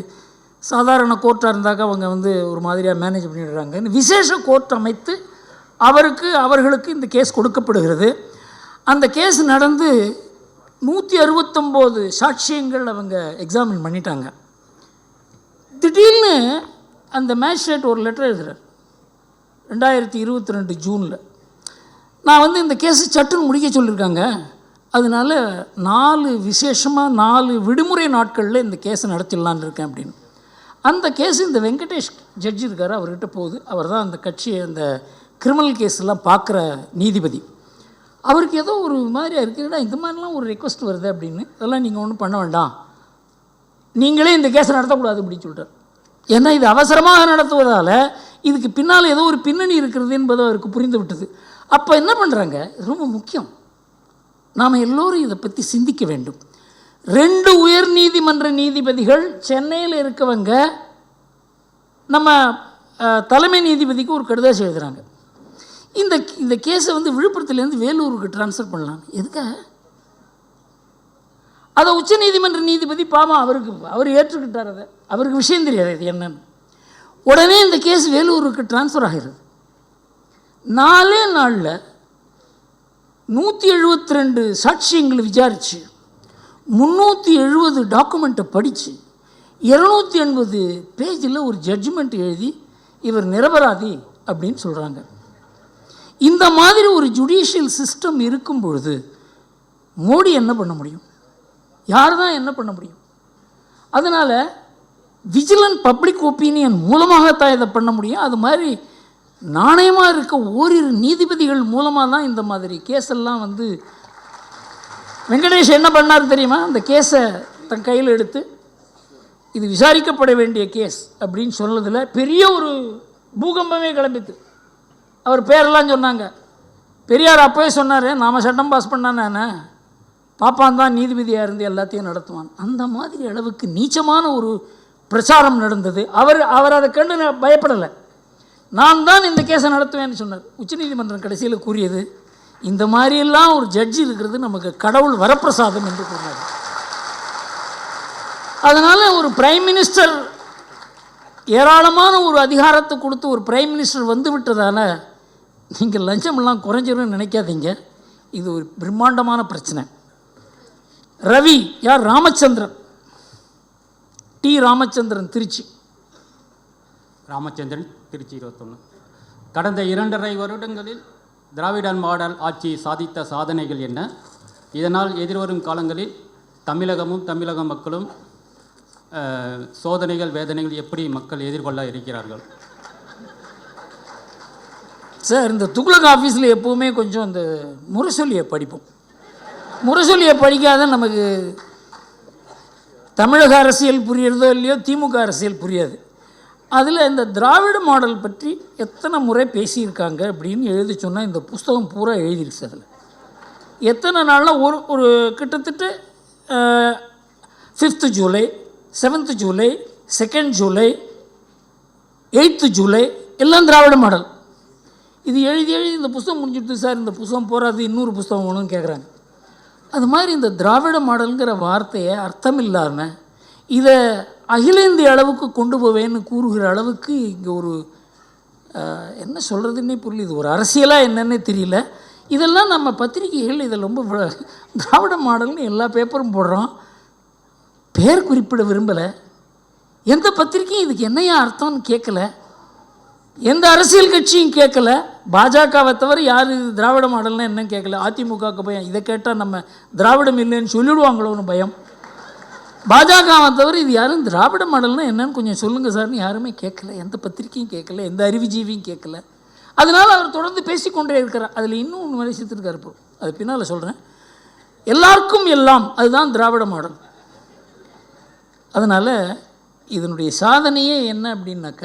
சாதாரண கோர்ட்டாக இருந்தாக்க அவங்க வந்து ஒரு மாதிரியாக மேனேஜ் பண்ணிடுறாங்கன்னு விசேஷ கோர்ட் அமைத்து அவர்களுக்கு இந்த கேஸ் கொடுக்கப்படுகிறது. அந்த கேஸ் நடந்து 169 சாட்சியங்கள் அவங்க எக்ஸாமின் பண்ணிட்டாங்க. திடீர்னு அந்த மேஜிஸ்ட்ரேட் ஒரு லெட்டர் எழுதுகிறார் 2022 ஜூனில். நான் வந்து இந்த கேஸு சட்டுன்னு முடிக்க சொல்லியிருக்காங்க, அதனால 4 விடுமுறை நாட்களில் இந்த கேஸை நடத்திடலான்னு இருக்கேன் அப்படின்னு. அந்த கேஸு இந்த வெங்கடேஷ் ஜட்ஜி இருக்கார், அவர்கிட்ட போகுது. அவர் தான் அந்த கட்சியை அந்த கிரிமினல் கேஸ்லாம் பார்க்குற நீதிபதி. அவருக்கு ஏதோ ஒரு மாதிரியாக இருக்குடா, இந்த மாதிரிலாம் ஒரு ரெக்வஸ்ட் வருது அப்படின்னு. அதெல்லாம் நீங்கள் ஒன்றும் பண்ண வேண்டாம், நீங்களே இந்த கேஸை நடத்தக்கூடாது அப்படின்னு சொல்கிறார். ஏன்னா இது அவசரமாக நடத்துவதால் இதுக்கு பின்னால் ஏதோ ஒரு பின்னணி இருக்கிறது என்பது அவருக்கு புரிந்து விட்டது. அப்போ என்ன பண்ணுறாங்க, ரொம்ப முக்கியம், நாம் எல்லோரும் இதை பற்றி சிந்திக்க வேண்டும். 2 உயர் நீதிமன்ற நீதிபதிகள் சென்னையில் இருக்கவங்க நம்ம தலைமை நீதிபதிக்கு ஒரு கடிதாசி எழுதுகிறாங்க. இந்த கேஸை வந்து விழுப்புரத்துலேருந்து வேலூருக்கு ட்ரான்ஸ்ஃபர் பண்ணலாம். எதுக்காக? அதை உச்சநீதிமன்ற நீதிபதி பாவம் அவர் ஏற்றுக்கிட்டார். அதை அவருக்கு விஷயம் தெரியாது இது என்னன்னு. உடனே இந்த கேஸ் வேலூருக்கு ட்ரான்ஸ்ஃபர் ஆகிறது. 4 நாளில் 172 சாட்சியங்களை விசாரித்து 370 டாக்குமெண்ட்டை படித்து 280 பேஜில் ஒரு ஜட்ஜ்மெண்ட் எழுதி இவர் நிரபராதி அப்படின்னு சொல்கிறாங்க. இந்த மாதிரி ஒரு ஜுடிஷியல் சிஸ்டம் இருக்கும் பொழுது மோடி என்ன பண்ண முடியும்? யார் தான் என்ன பண்ண முடியும்? அதனால் விஜிலன்ட் பப்ளிக் ஒப்பீனியன் மூலமாகத்தான் இதை பண்ண முடியும். அது மாதிரி நாணயமாக இருக்க ஓரிரு நீதிபதிகள் மூலமாக தான் இந்த மாதிரி கேஸெல்லாம் வந்து வெங்கடேஷ் என்ன பண்ணார் தெரியுமா? அந்த கேஸை தன் கையில் எடுத்து இது விசாரிக்கப்பட வேண்டிய கேஸ் அப்படின்னு சொன்னதில் பெரிய ஒரு பூகம்பமே கிளம்பித்து. அவர் பேரெல்லாம் சொன்னாங்க. பெரியார் அப்போவே சொன்னார், நாம் சட்டம் பாஸ் பண்ணானே பாப்பான் தான் நீதிபதியாக இருந்து எல்லாத்தையும் நடத்துவான். அந்த மாதிரி அளவுக்கு நீச்சமான ஒரு பிரச்சாரம் நடந்தது. அவர் அதை கண்டு பயப்படலை. நான் தான் இந்த கேஸை நடத்துவேன்னு சொன்னார். உச்சநீதிமன்றம் கடைசியில் கூறியது இந்த மாதிரியெல்லாம் ஒரு ஜட்ஜி இருக்கிறது நமக்கு கடவுள் வரப்பிரசாதம் என்று கூறினார். அதனால் ஒரு பிரைம் மினிஸ்டர் ஏராளமான ஒரு அதிகாரத்தை கொடுத்து ஒரு பிரைம் மினிஸ்டர் வந்து விட்டதால நீங்கள் லஞ்சமெல்லாம் குறைஞ்சிரும்னு நினைக்காதீங்க. இது ஒரு பிரம்மாண்டமான பிரச்சனை. ரவி யார்? ராமச்சந்திரன், டி ராமச்சந்திரன், திருச்சி. ராமச்சந்திரன், திருச்சி 21. கடந்த 2.5 வருடங்களில் திராவிடன் மாடல் ஆட்சி சாதித்த சாதனைகள் என்ன? இதனால் எதிர்வரும் காலங்களில் தமிழகமும் தமிழக மக்களும் சோதனைகள் வேதனைகள் எப்படி மக்கள் எதிர்கொள்ள இருக்கிறார்கள்? சார், இந்த துக்ளக் ஆஃபீஸில் எப்போவுமே கொஞ்சம் இந்த முரசொலியை படிப்போம். முரசொலியை படிக்காத நமக்கு தமிழக அரசியல் புரியறதோ இல்லையோ திமுக அரசியல் புரியாது. அதில் இந்த திராவிட மாடல் பற்றி எத்தனை முறை பேசியிருக்காங்க அப்படின்னு எழுதி சொன்னால் இந்த புஸ்தகம் பூரா எழுதிருக்கு. அதில் எத்தனை நாளில் ஒரு கிட்டத்தட்ட 5th July, 7th July, 2nd July, 8th July எல்லாம் திராவிட மாடல். இது எழுதி இந்த புஸ்தகம் முடிஞ்சுடுது சார், இந்த புஸ்தகம் போகாது, இன்னொரு புஸ்தகம் வேணும்னு கேட்குறாங்க. அது மாதிரி இந்த திராவிட மாடலுங்கிற வார்த்தையை அர்த்தம் இல்லாமல் இதை அகில இந்திய அளவுக்கு கொண்டு போவேன்னு கூறுகிற அளவுக்கு இங்கே ஒரு என்ன சொல்கிறதுன்னே புரியல. இது ஒரு அரசியலாக என்னன்னே தெரியல. இதெல்லாம் நம்ம பத்திரிகைகள் இதில் ரொம்ப திராவிட மாடல்னு எல்லா பேப்பரும் போடுறோம். பேர் குறிப்பிட விரும்பலை. எந்த பத்திரிக்கையும் இதுக்கு என்னையா அர்த்தம்னு கேட்கல. எந்த அரசியல் கட்சியும் கேட்கல. பாஜகவை தவிர யார் திராவிட மாடல்னால் என்னன்னு கேட்கல. அதிமுகவுக்கு பயம், இதை கேட்டால் நம்ம திராவிடம் இல்லைன்னு சொல்லிவிடுவாங்களோன்னு பயம். பாஜகவை தவிர இது யாரும் திராவிட மாடல்னால் என்னன்னு கொஞ்சம் சொல்லுங்கள் சார்னு யாருமே கேட்கல. எந்த பத்திரிக்கையும் கேட்கல, எந்த அறிவுஜீவியும் கேட்கல. அதனால் அவர் தொடர்ந்து பேசிக்கொண்டே இருக்கிறார். அதில் இன்னும் ஒன்று வரை சேர்த்துருக்காரு. இப்போ அது பின்னால் சொல்கிறேன். எல்லாருக்கும் எல்லாம், அதுதான் திராவிட மாடல். அதனால் இதனுடைய சாதனையே என்ன அப்படின்னாக்க,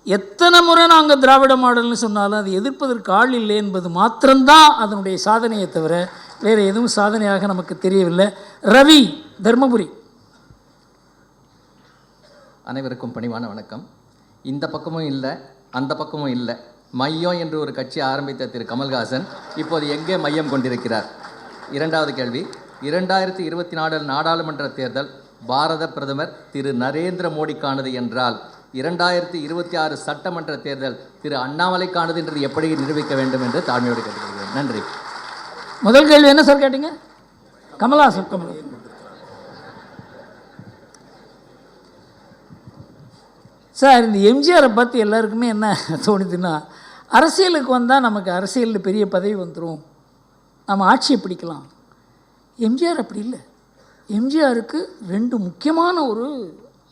எத்தனை முறை நாங்கள் திராவிட மாடல்னு சொன்னாலும் அது எதிர்ப்பதற்கு ஆள் இல்லை என்பது மாத்திரம்தான் அதனுடைய சாதனையை தவிர வேறு எதுவும் சாதனையாக நமக்கு தெரியவில்லை. ரவி, தர்மபுரி. அனைவருக்கும் பணிவான வணக்கம். இந்த பக்கமும் இல்லை, அந்த பக்கமும் இல்லை, மையம் என்று ஒரு கட்சி ஆரம்பித்த திரு கமல்ஹாசன் இப்போது எங்கே மையம் கொண்டிருக்கிறார்? இரண்டாவது கேள்வி, 2024 நாடாளுமன்ற தேர்தல் பாரத பிரதமர் திரு நரேந்திர மோடிக்கானது என்றால் 2026 சட்டமன்ற தேர்தல் திரு அண்ணாமலைக்கானது என்று எப்படி நிரூபிக்க வேண்டும் என்று தாழ்மையோடு கேட்டுக்கொள்கிறேன். நன்றி. முதல் கேள்வி என்ன சார் கேட்டீங்க? கமல்ஹாசன். சார், இந்த எம்ஜிஆரை பார்த்து எல்லாருக்குமே என்ன தோணுதுன்னா, அரசியலுக்கு வந்தால் நமக்கு அரசியலில் பெரிய பதவி வந்துடும், நம்ம ஆட்சியை பிடிக்கலாம். எம்ஜிஆர் அப்படி இல்லை. எம்ஜிஆருக்கு 2 முக்கியமான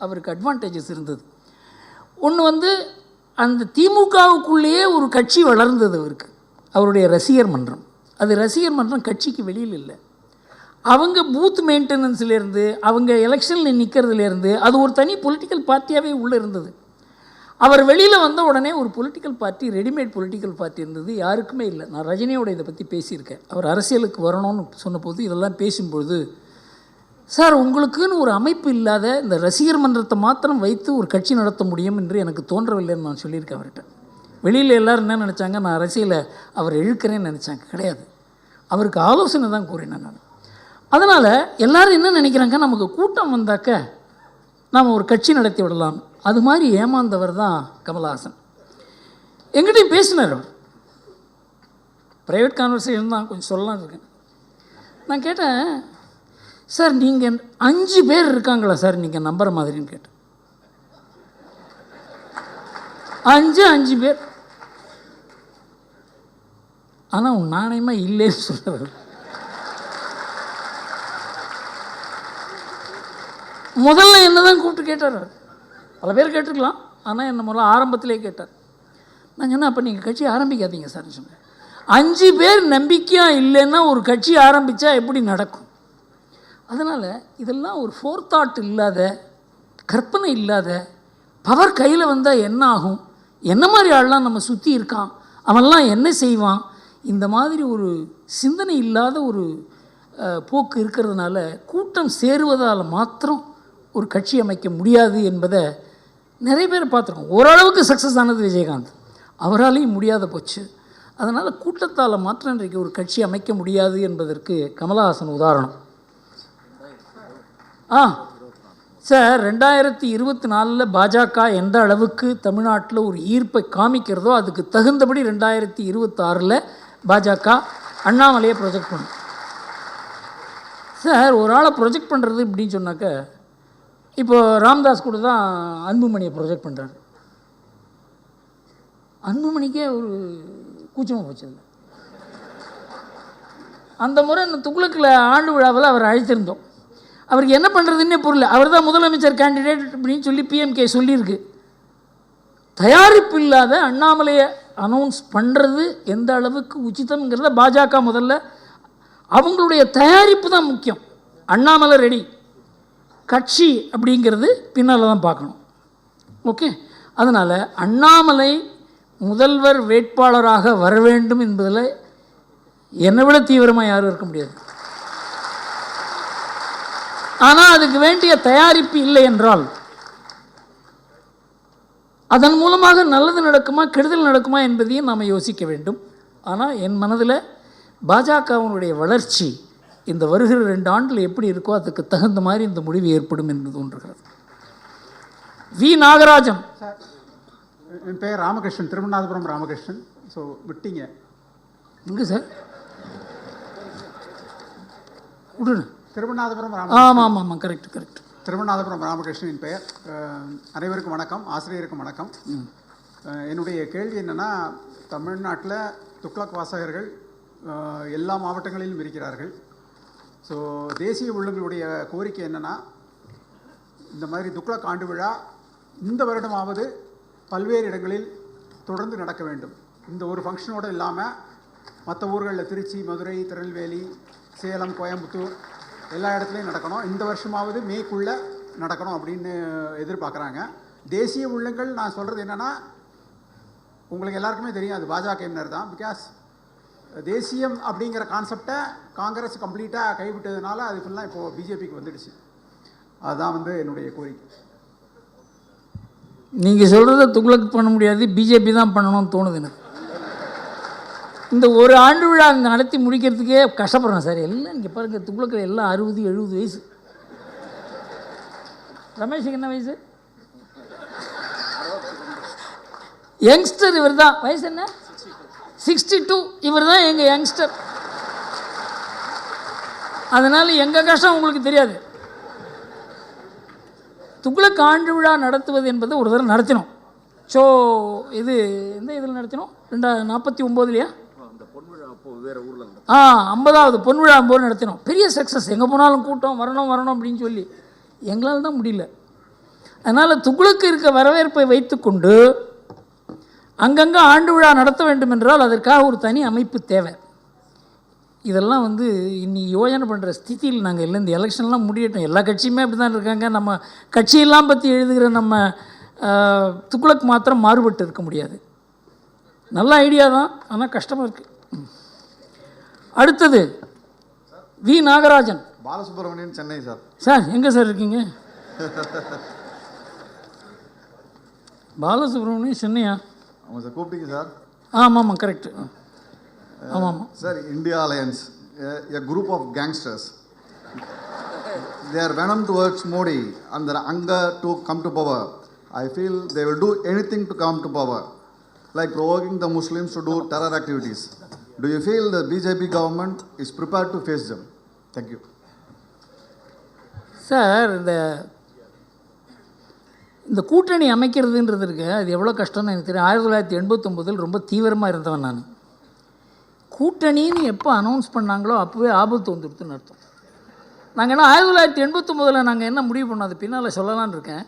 அவருக்கு அட்வான்டேஜஸ் இருந்தது. ஒன்று அந்த திமுகவுக்குள்ளேயே ஒரு கட்சி வளர்ந்தது அவருக்கு, அவருடைய ரசிகர் மன்றம். அது ரசிகர் மன்றம் கட்சிக்கு வெளியில் இல்லை. அவங்க பூத் மெயின்டெனன்ஸ்லேருந்து, அவங்க எலெக்ஷனில் நிற்கிறதுலேருந்து அது ஒரு தனி பொலிட்டிக்கல் பார்ட்டியாகவே உள்ளே இருந்தது. அவர் வெளியில் வந்த உடனே ஒரு political party, readymade political party இருந்தது, யாருக்குமே இல்லை. நான் ரஜினியோட இதை பற்றி பேசியிருக்கேன். அவர் அரசியலுக்கு வரணும்னு சொன்னபோது இதெல்லாம் பேசும்பொழுது, சார் உங்களுக்குன்னு ஒரு அமைப்பு இல்லாத இந்த ரசிகர் மன்றத்தை மாத்திரம் வைத்து ஒரு கட்சி நடத்த முடியும் என்று எனக்கு தோன்றவில்லைன்னு நான் சொல்லியிருக்கேன் அவர்கிட்ட. வெளியில் எல்லோரும் என்ன நினச்சாங்க, நான் அரசியலை அவர் இழுக்கிறேன்னு நினச்சாங்க. கிடையாது, அவருக்கு ஆலோசனை தான் கூறினேன் நான். அதனால் எல்லோரும் என்ன நினைக்கிறாங்க, நமக்கு கூட்டம் வந்தாக்க நாம் ஒரு கட்சி நடத்தி விடலாம். அது மாதிரி ஏமாந்தவர் தான் கமல்ஹாசன். எங்கிட்டையும் பேசினார் அவர். ப்ரைவேட் கான்வர்சேஷன் தான், கொஞ்சம் சொல்லலாம் இருக்கேன். நான் கேட்டேன், சார் நீங்கள் 5 பேர் இருக்காங்களா சார் நீங்கள் நம்புற மாதிரின்னு கேட்டேன். 5 பேர். ஆனால் நாணயமாக இல்லைன்னு சொல்கிறார். முதல்ல என்ன தான் கூப்பிட்டு கேட்டார். பல பேர் கேட்டுருக்கலாம், ஆனால் என்ன முதல்ல ஆரம்பத்திலே கேட்டார். நான் சொன்னேன், அப்போ நீங்கள் கட்சி ஆரம்பிக்காதீங்க சார்னு சொன்னேன். 5 பேர் நம்பிக்கையாக இல்லைன்னா ஒரு கட்சி ஆரம்பித்தா எப்படி நடக்கும்? அதனால் இதெல்லாம் ஒரு ஃபோர்தாட் இல்லாத, கற்பனை இல்லாத, பவர் கையில் வந்தால் என்ன ஆகும், என்ன மாதிரி ஆள்லாம் நம்ம சுற்றி இருக்கான், அவன்லாம் என்ன செய்வான், இந்த மாதிரி ஒரு சிந்தனை இல்லாத ஒரு போக்கு இருக்கிறதுனால கூட்டம் சேருவதால் மாத்திரம் ஒரு கட்சி அமைக்க முடியாது என்பதை நிறைய பேர் பார்த்துருக்கோம். ஓரளவுக்கு சக்ஸஸ் ஆனது விஜயகாந்த், அவராலையும் முடியாத போச்சு. அதனால் கூட்டத்தால் மாற்றம் இன்றைக்கு ஒரு கட்சி அமைக்க முடியாது என்பதற்கு கமலஹாசன் உதாரணம். சார் 2024 பாஜக எந்த அளவுக்கு தமிழ்நாட்டில் ஒரு ஈர்ப்பை காமிக்கிறதோ அதுக்கு தகுந்தபடி 2026 பாஜக அண்ணாமலையை ப்ரொஜெக்ட் பண்ணும். சார் ஒரு ஆளை ப்ரொஜெக்ட் பண்ணுறது இப்படின்னு சொன்னாக்க, இப்போது ராம்தாஸ் கூட தான் அன்புமணியை ப்ரொஜெக்ட் பண்ணுறாரு. அன்புமணிக்கே ஒரு கூச்சமாக போச்சு. அந்த முறை இந்த துக்ளக்கில் ஆண்டு விழாவில் அவர் அழைத்திருந்தோம். அவருக்கு என்ன பண்ணுறதுன்னே புரியல. அவர் தான் முதலமைச்சர் கேண்டிடேட் அப்படின்னு சொல்லி பிஎம்கே சொல்லியிருக்கு. தயாரிப்பு இல்லாத அண்ணாமலையை அனௌன்ஸ் பண்ணுறது எந்த அளவுக்கு உச்சிதம்ங்கிறத பாஜக முதல்ல அவங்களுடைய தயாரிப்பு தான் முக்கியம். அண்ணாமலை ரெடி, கட்சி அப்படிங்கிறது பின்னால் தான் பார்க்கணும். ஓகே, அதனால் அண்ணாமலை முதல்வர் வேட்பாளராக வர வேண்டும் என்பதில் என்னை விட தீவிரமாக யாரும் இருக்க முடியாது. ஆனால் அதுக்கு வேண்டிய தயாரிப்பு இல்லை என்றால் அதன் மூலமாக நல்லது நடக்குமா கெடுதல் நடக்குமா என்பதையும் நாம் யோசிக்க வேண்டும். ஆனால் என் மனதில் பாஜகவினுடைய வளர்ச்சி இந்த வருகிற 2 ஆண்டில் எப்படி இருக்கோ அதுக்கு தகுந்த மாதிரி இந்த முடிவு ஏற்படும் என்று தோன்றுகிறது. வி. நாகராஜன். சார், என் பெயர் ராமகிருஷ்ணன், திருவண்ணாதபுரம் ராமகிருஷ்ணன். ஸோ விட்டீங்க எங்கே சார்? விடுங்க. திருவண்ணாதபுரம் ஆமாம் ஆமாம் ஆமாம், கரெக்ட் கரெக்ட். திருவண்ணாதபுரம் ராமகிருஷ்ணன் பெயர். அனைவருக்கும் வணக்கம், ஆசிரியருக்கும் வணக்கம். என்னுடைய கேள்வி என்னென்னா, தமிழ்நாட்டில் துக்ளக் வாசகர்கள் எல்லா மாவட்டங்களிலும் இருக்கிறார்கள். ஸோ தேசிய உள்ளங்களுடைய கோரிக்கை என்னென்னா, இந்த மாதிரி துக்ளக் ஆண்டு விழா இந்த வருடமாவது பல்வேறு இடங்களில் தொடர்ந்து நடக்க வேண்டும். இந்த ஒரு ஃபங்க்ஷனோடு இல்லாமல் மற்ற ஊர்களில் திருச்சி, மதுரை, திருநெல்வேலி, சேலம், கோயம்புத்தூர் எல்லா இடத்துலையும் நடக்கணும். இந்த வருஷமாவது மேக்குள்ளே நடக்கணும் அப்படின்னு எதிர்பார்க்குறாங்க. தேசிய உள்ளங்கள் நான் சொல்கிறது என்னென்னா, உங்களுக்கு எல்லாருக்குமே தெரியும் அது பாஜகவினர் தான். பிகாஸ் தேசியம் அப்படிங்கிற கான்செப்டை காங்கிரஸ் கம்ப்ளீட்டாக கைவிட்டதுனால அது ஃபுல்லாக இப்போது பிஜேபிக்கு வந்துடுச்சு. அதுதான் என்னுடைய கோரிக்கை. நீங்கள் சொல்கிறத துக்ளக் பண்ண முடியாது, பிஜேபி தான் பண்ணணும்னு தோணுது எனக்கு. இந்த ஒரு ஆண்டு விழா அங்கே நடத்தி முடிக்கிறதுக்கே கஷ்டப்படுறேன் சார். எல்லாம் இங்கே பாருங்கள், துக்ளக்கில் எல்லாம் 60-70 வயசு. ரமேஷுக்கு என்ன வயசு? யங்ஸ்டர் இவர் தான். வயசு என்ன? 62. இவர் தான் எங்கள் யங்ஸ்டர். அதனால் எங்கள் கஷ்டம் உங்களுக்கு தெரியாது. துக்ளக் ஆண்டு விழா நடத்துவது என்பது ஒரு தடவை நடத்தினோம். ஸோ இது எந்த இதில் நடத்தினோம்? 1949 50வது பொன்விழா போது நடத்தினோம். பெரிய சக்ஸஸ். எங்கே போனாலும் கூட்டம், வரணும் வரணும் அப்படின்னு சொல்லி. எங்களால் தான் முடியல. அதனால் துக்ளக்கு இருக்க வரவேற்பை வைத்துக்கொண்டு அங்கங்கே ஆண்டு விழா நடத்த வேண்டும் என்றால் அதற்காக ஒரு தனி அமைப்பு தேவை. இதெல்லாம் இன்னி யோஜனை பண்ணுற ஸ்திதியில் நாங்கள் இல்லை. இந்த எலெக்ஷன்லாம் முடியட்டும். எல்லா கட்சியுமே அப்படி தான் இருக்காங்க. நம்ம கட்சியெல்லாம் பற்றி எழுதுகிற நம்ம துக்ளக் மாத்திரம் மாறுபட்டு இருக்க முடியாது. நல்ல ஐடியா தான், ஆனால் கஷ்டமாக இருக்குது. அடுத்தது V. Nagarajan. Balasubramanian, Chennai. Sir sir எங்கே சார் இருக்கீங்க? பாலசுப்ரமணியன், சென்னையா? ஆமாம் சார். கூப்பிட்டீங்க சார்? ஆமாம் ஆமாம், கரெக்டு. ஆமாம் ஆமாம் sir. India alliance, a group of gangsters, their venom towards Modi and their anger to come to power. I feel they will do anything to come to power, like provoking the Muslims to do terror activities. Do you feel the BJP government is prepared to face them? Thank you. Sir, இந்த கூட்டணி அமைக்கிறதுன்றது இருக்கு, அது எவ்வளோ கஷ்டம்னு எனக்கு தெரியும். 1989 ரொம்ப தீவிரமாக இருந்தவன் நான். கூட்டணின்னு எப்போ அனௌன்ஸ் பண்ணாங்களோ அப்போவே ஆபத்து வந்துடுதுன்னு அர்த்தம். நாங்கள் என்ன 1989 நாங்கள் என்ன முடிவு பண்ணோம், அது பின்னால் சொல்லலான்னு இருக்கேன்.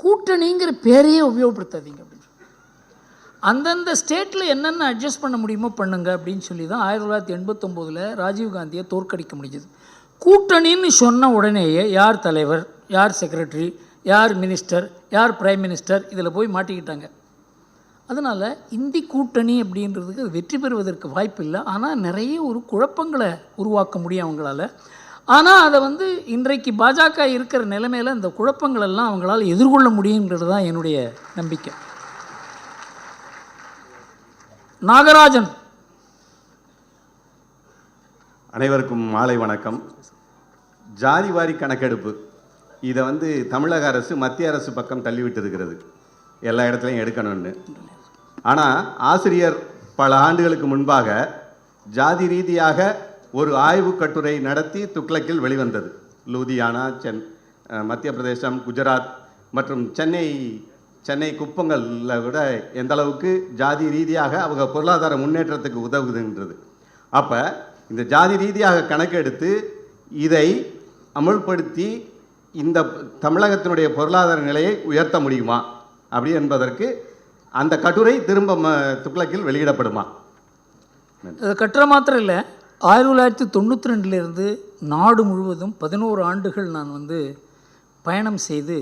கூட்டணிங்கிற பேரையே உபயோகப்படுத்தாதீங்க அப்படின்னு. அந்தந்த ஸ்டேட்டில் என்னென்ன அட்ஜஸ்ட் பண்ண முடியுமோ பண்ணுங்க அப்படின்னு சொல்லி தான் 1989 ராஜீவ்காந்தியை தோற்கடிக்க முடிஞ்சது. கூட்டணின்னு சொன்ன உடனேயே யார் தலைவர், யார் செக்ரட்டரி, யார் மினிஸ்டர், யார் பிரைம் மினிஸ்டர் இதில் போய் மாட்டிக்கிட்டாங்க. அதனால் இந்தி கூட்டணி அப்படின்றதுக்கு அது வெற்றி பெறுவதற்கு வாய்ப்பு இல்லை. ஆனால் நிறைய ஒரு குழப்பங்களை உருவாக்க முடியும் அவங்களால. ஆனால் அதை இன்றைக்கு பாஜக இருக்கிற நிலைமையில் இந்த குழப்பங்களெல்லாம் அவங்களால் எதிர்கொள்ள முடியுங்கிறது தான் என்னுடைய நம்பிக்கை. நாகராஜன். அனைவருக்கும் மாலை வணக்கம். ஜாதிவாரி கணக்கெடுப்பு இதை தமிழக அரசு மத்திய அரசு பக்கம் தள்ளிவிட்டு இருக்கிறது, எல்லா இடத்துலையும் எடுக்கணும்னு. ஆனால் ஆசிரியர் பல ஆண்டுகளுக்கு முன்பாக ஜாதி ரீதியாக ஒரு ஆய்வு கட்டுரை நடத்தி துக்ளக்கில் வெளிவந்தது. லூதியானா, மத்திய பிரதேசம், குஜராத் மற்றும் சென்னை குப்பங்களில் விட எந்த அளவுக்கு ஜாதி ரீதியாக அவங்க பொருளாதார முன்னேற்றத்துக்கு உதவுதுன்றது. அப்போ இந்த ஜாதி ரீதியாக கணக்கெடுத்து இதை அமுல்படுத்தி இந்த தமிழகத்தினுடைய பொருளாதார நிலையை உயர்த்த முடியுமா அப்படி என்பதற்கு அந்த கட்டுரை திரும்ப துக்ளக்கில் வெளியிடப்படுமா? அது கட்டுரை மாத்திரம் இல்லை, 1992 நாடு முழுவதும் 11 ஆண்டுகள் நான் பயணம் செய்து